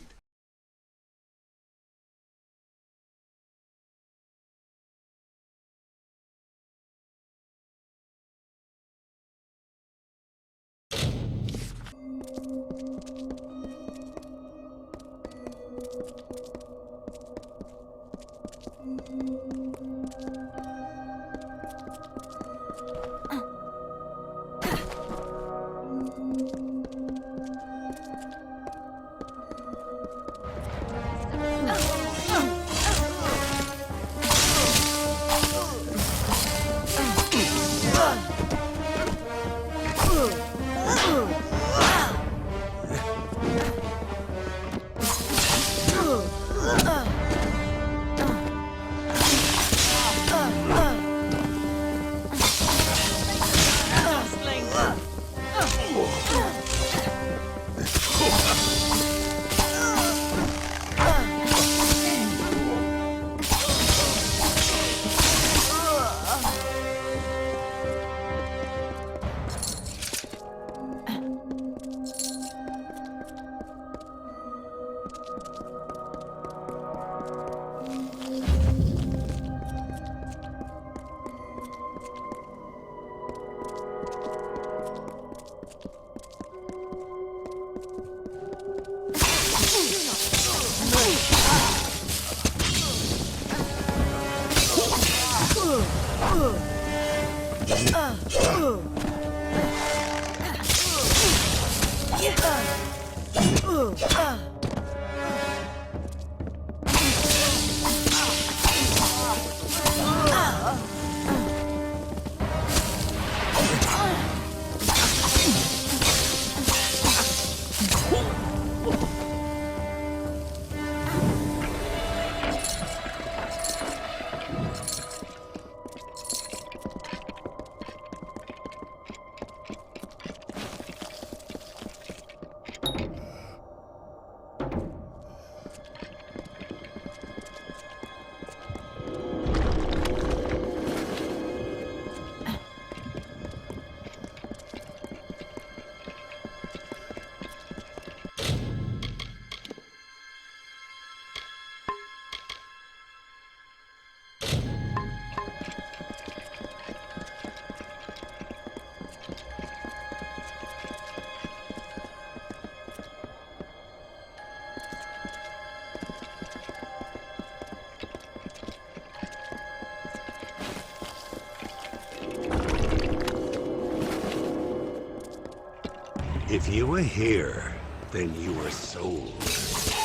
If you were here, then you were sold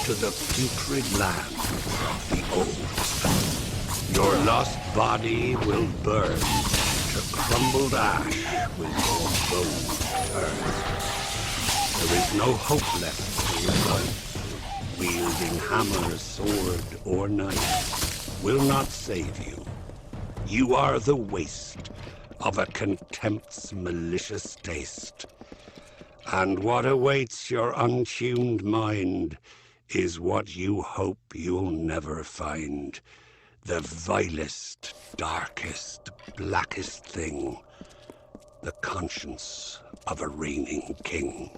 to the putrid land of the old. Your lost body will burn to crumbled ash with your bones turned. There is no hope left for your life. Wielding hammer, sword, or knife will not save you. You are the waste of a contempt's malicious taste. And what awaits your untuned mind is what you hope you'll never find. The vilest, darkest, blackest thing. The conscience of a reigning king.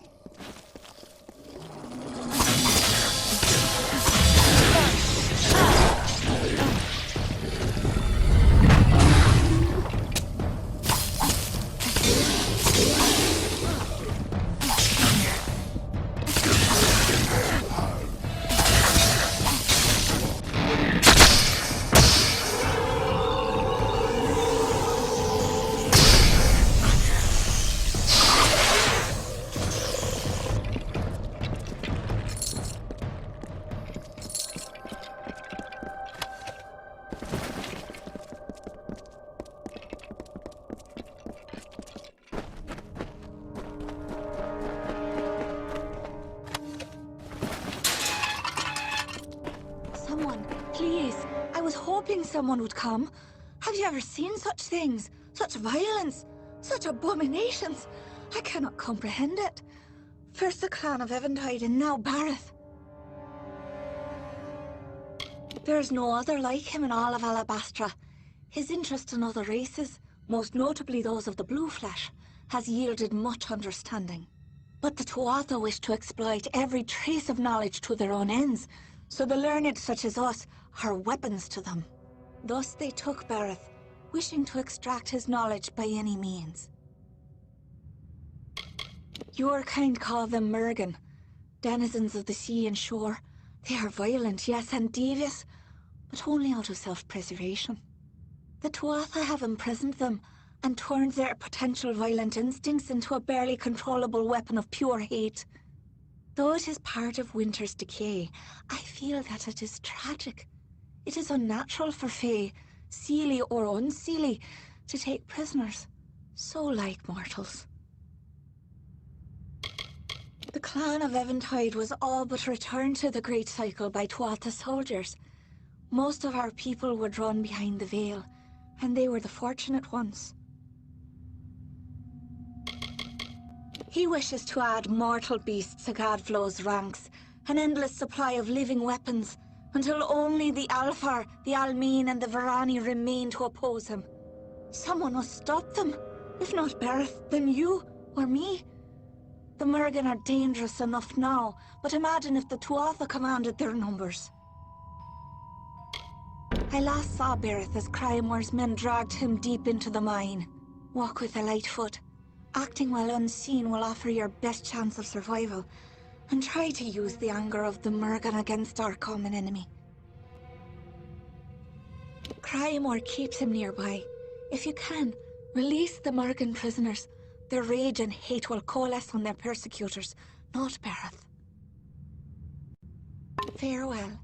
Someone would come. Have you ever seen such things? Such violence? Such abominations? I cannot comprehend it. First the clan of Eventide and now Bareth. There is no other like him in all of Alabastra. His interest in other races, most notably those of the blue flesh, has yielded much understanding. But the Tuatha wish to exploit every trace of knowledge to their own ends, so the learned such as us are weapons to them. Thus they took Bareth, wishing to extract his knowledge by any means. Your kind call them Mergen, denizens of the sea and shore. They are violent, yes, and devious, but only out of self-preservation. The Tuatha have imprisoned them and turned their potential violent instincts into a barely controllable weapon of pure hate. Though it is part of winter's decay, I feel that it is tragic. It is unnatural for Fae, seelie or unseelie, to take prisoners, so like mortals. The clan of Eventide was all but returned to the Great Cycle by Tuatha soldiers. Most of our people were drawn behind the veil, and they were the fortunate ones. He wishes to add mortal beasts to Gadflow's ranks, an endless supply of living weapons, until only the Alfar, the Almeen, and the Varani remain to oppose him. Someone must stop them. If not Bareth, then you, or me. The Mergen are dangerous enough now, but imagine if the Tuatha commanded their numbers. I last saw Bareth as Crymore's men dragged him deep into the mine. Walk with a light foot. Acting while unseen will offer your best chance of survival, and try to use the anger of the Mergen against our common enemy. Crymore keeps him nearby. If you can, Release the Morgan prisoners. Their rage and hate will coalesce on their persecutors, not Bareth. Farewell.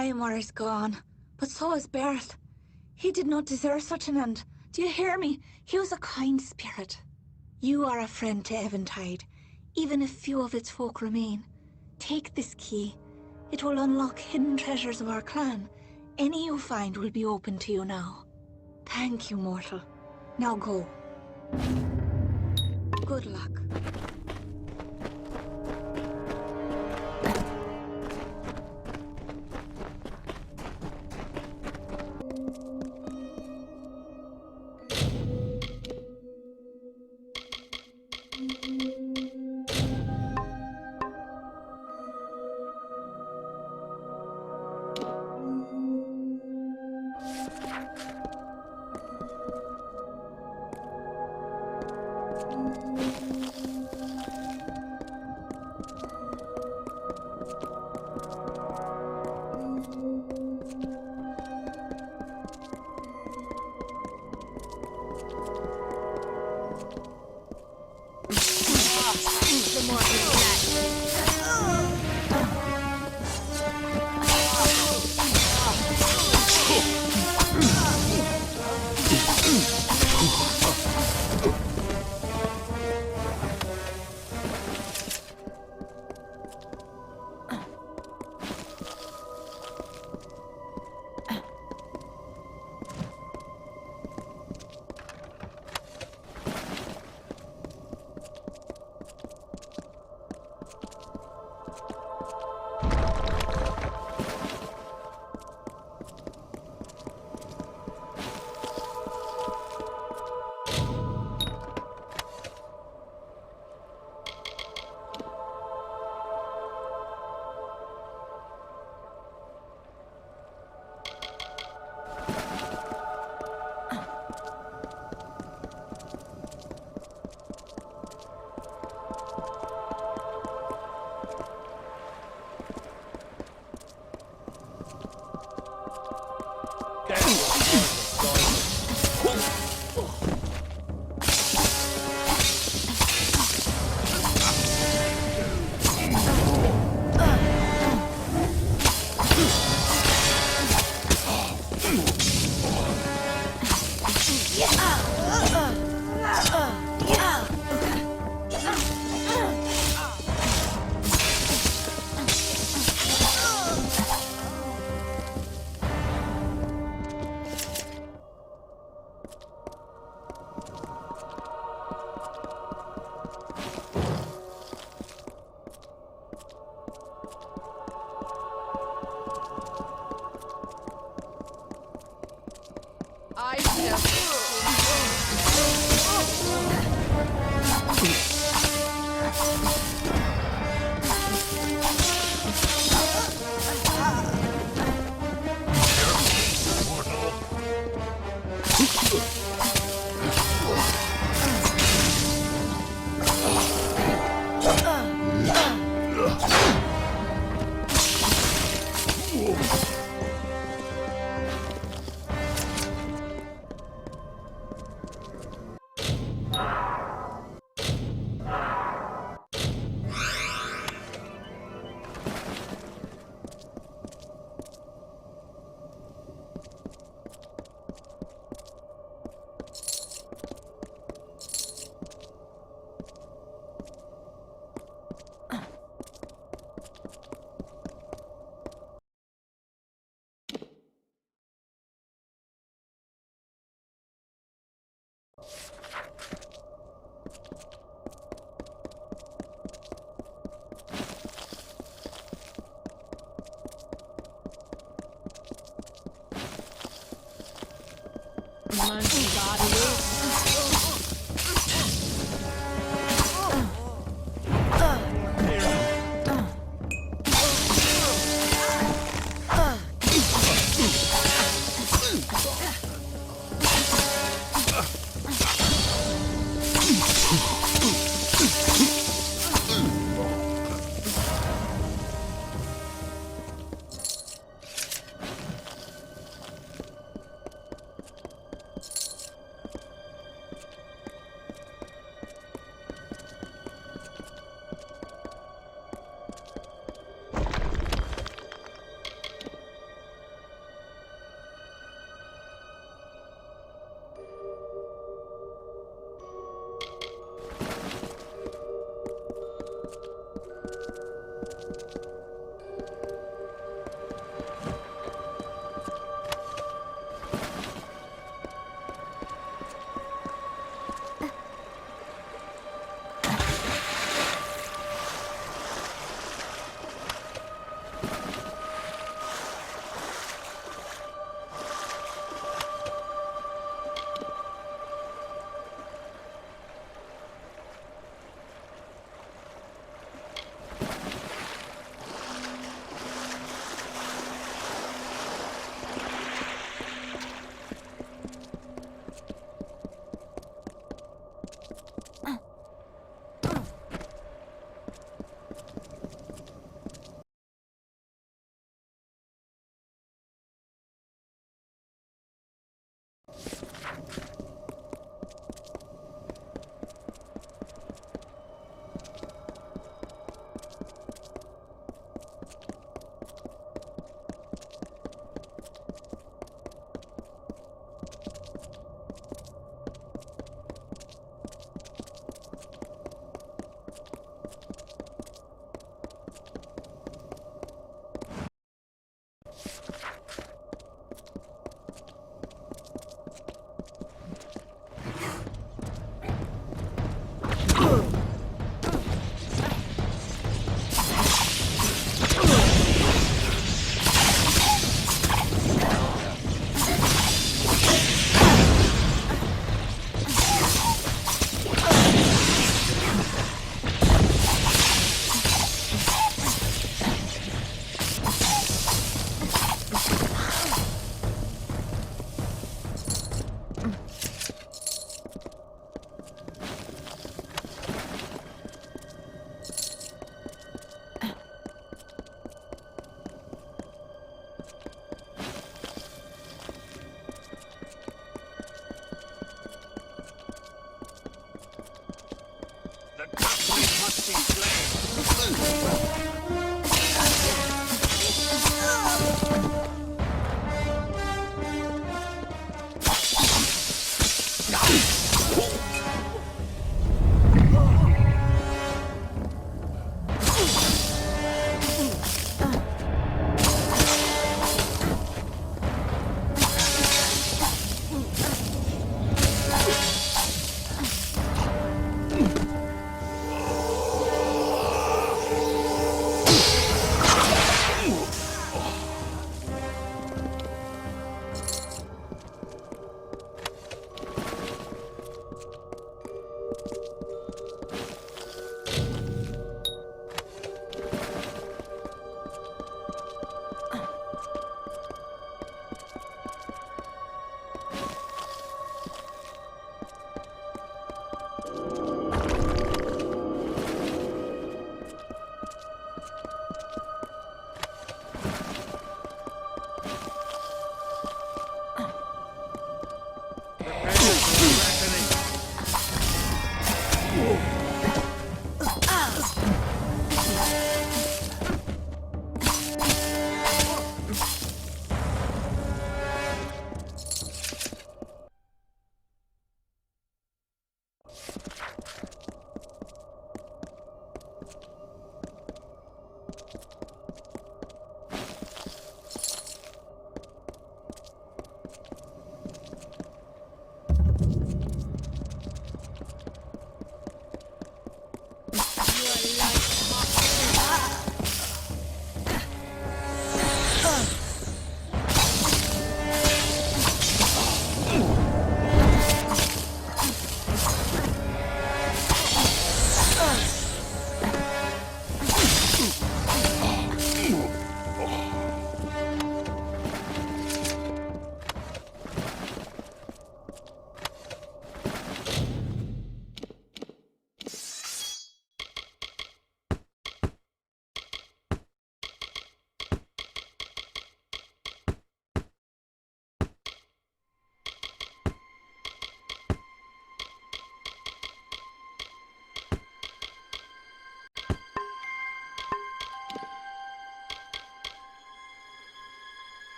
Tymor is gone, but so is Berth. He did not deserve such an end. Do you hear me? He was a kind spirit. You are a friend to Eventide, even if few of its folk remain. Take this key. It will unlock hidden treasures of our clan. Any you find will be open to you now. Thank you, mortal. Now go. Good luck.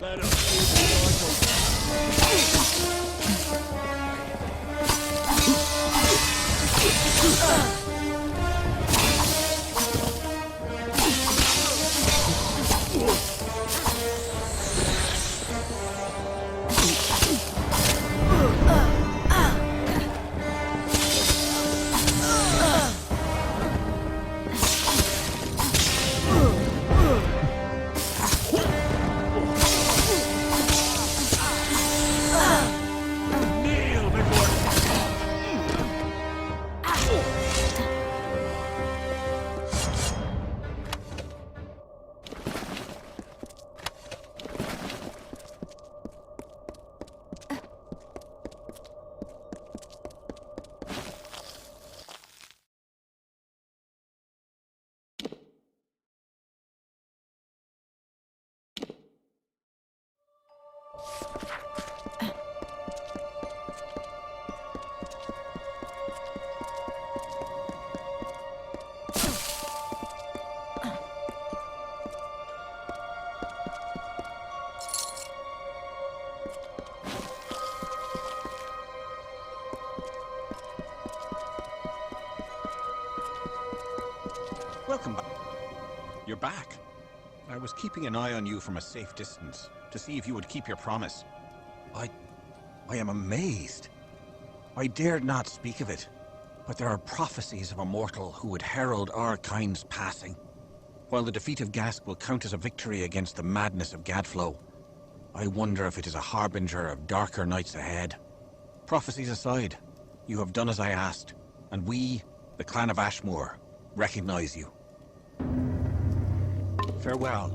Let us see Welcome back. You're back. I was keeping an eye on you from a safe distance to see if you would keep your promise. I am amazed. I dared not speak of it, but there are prophecies of a mortal who would herald our kind's passing. While the defeat of Gask will count as a victory against the madness of Gadflow, I wonder if it is a harbinger of darker nights ahead. Prophecies aside, you have done as I asked, and we, the clan of Ashmore, recognize you. Farewell.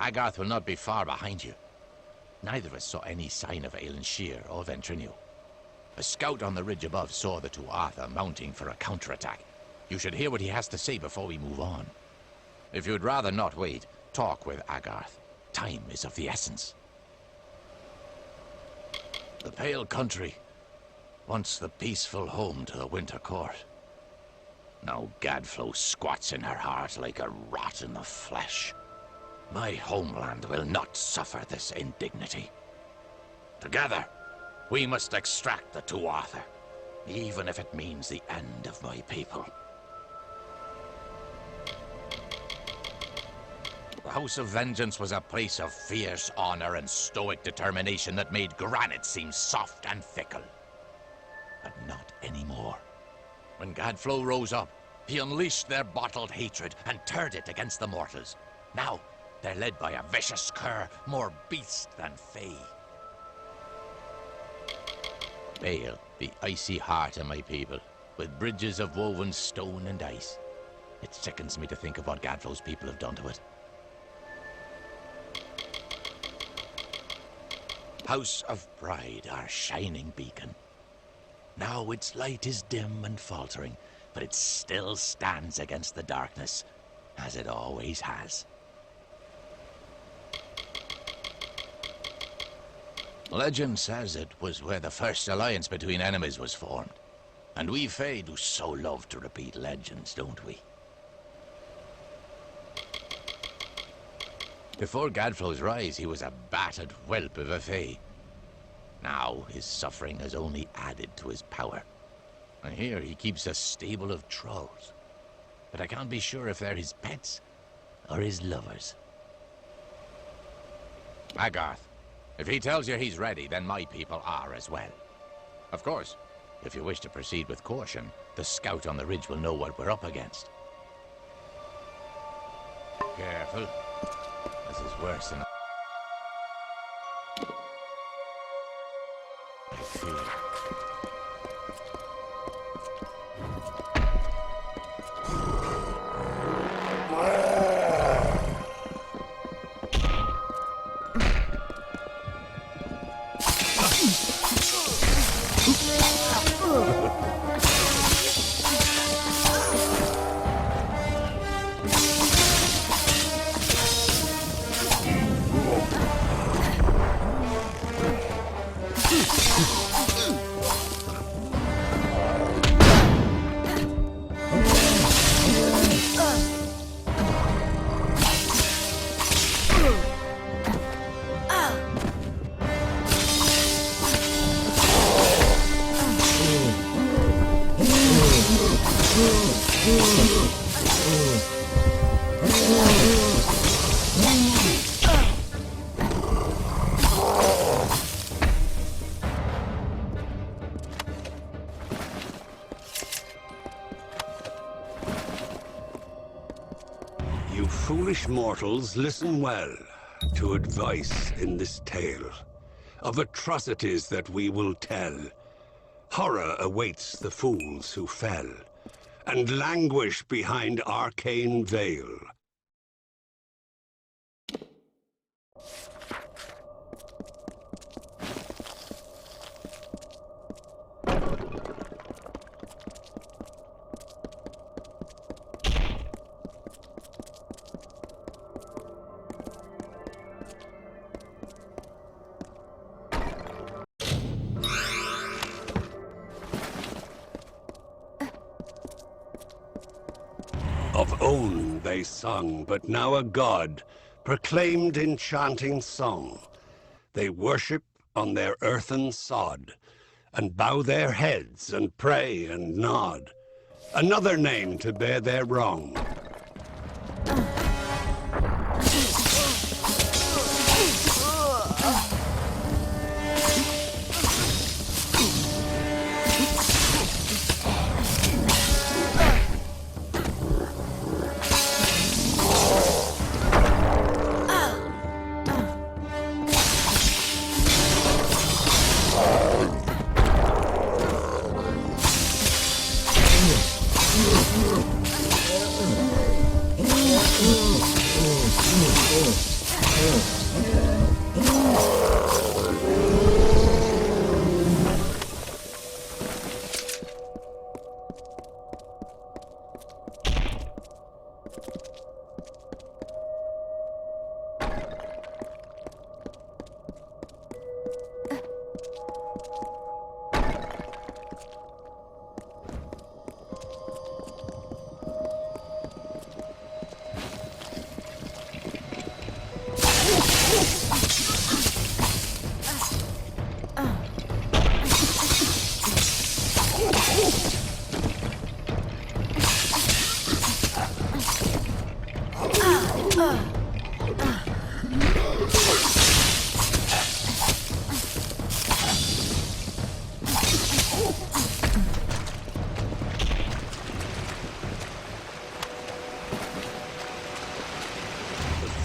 Agarth will not be far behind you. Neither of us saw any sign of Aelin Shear or Ventrinu. A scout on the ridge above saw the two Arthur mounting for a counterattack. You should hear what he has to say before we move on. If you'd rather not wait, talk with Agarth. Time is of the essence. The Pale Country, once the peaceful home to the Winter Court. Now Gadflow squats in her heart like a rot in the flesh. My homeland will not suffer this indignity. Together, we must extract the two Arthur, even if it means the end of my people. The House of Vengeance was a place of fierce honor and stoic determination that made granite seem soft and fickle. But not anymore. When Gadflow rose up, he unleashed their bottled hatred and turned it against the mortals. Now, they're led by a vicious cur, more beast than fey. Bale, the icy heart of my people, with bridges of woven stone and ice. It sickens me to think of what Gadflow's people have done to it. House of Pride, our shining beacon. Now its light is dim and faltering, but it still stands against the darkness, as it always has. Legend says it was where the first alliance between enemies was formed. And we Fae do so love to repeat legends, don't we? Before Gadflow's rise, he was a battered whelp of a Fae. Now, his suffering has only added to his power. And here he keeps a stable of trolls. But I can't be sure if they're his pets or his lovers. Agarth, if he tells you he's ready, then my people are as well. Of course, if you wish to proceed with caution, the scout on the ridge will know what we're up against. Careful. This is worse than I fear. You foolish mortals, listen well to advice in this tale of atrocities that we will tell. Horror awaits the fools who fell and languish behind arcane veil. Of own they sung, but now a god proclaimed enchanting song. They worship on their earthen sod, and bow their heads and pray and nod. Another name to bear their wrong.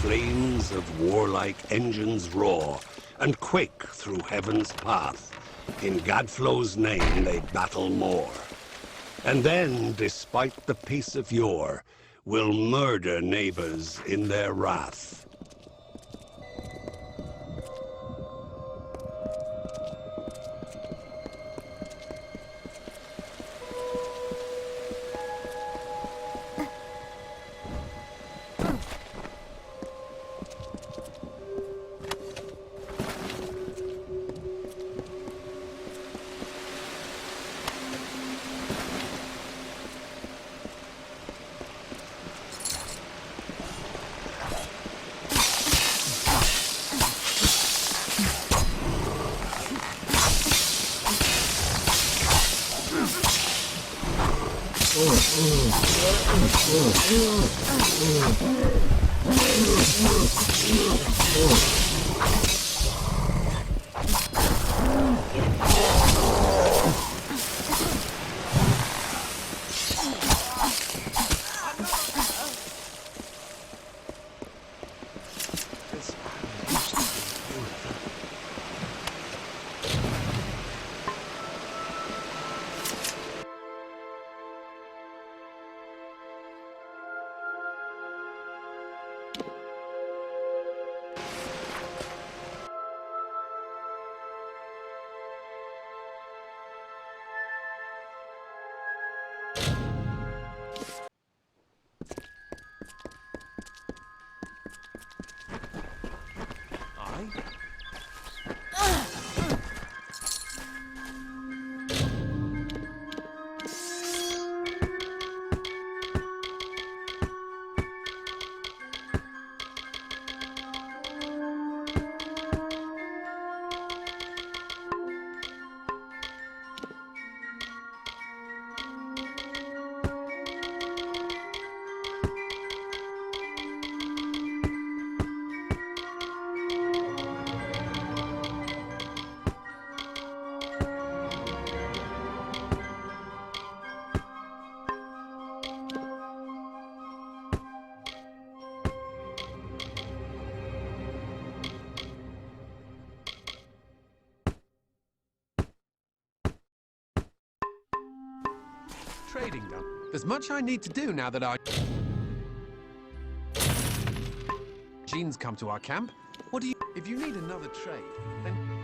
Flames of warlike engines roar and quake through heaven's path. In Gadflow's name they battle more. And then, despite the peace of yore, will murder neighbors in their wrath. Trading done. There's much I need to do now that our Jean's come to our camp. What do you... If you need another trade, then...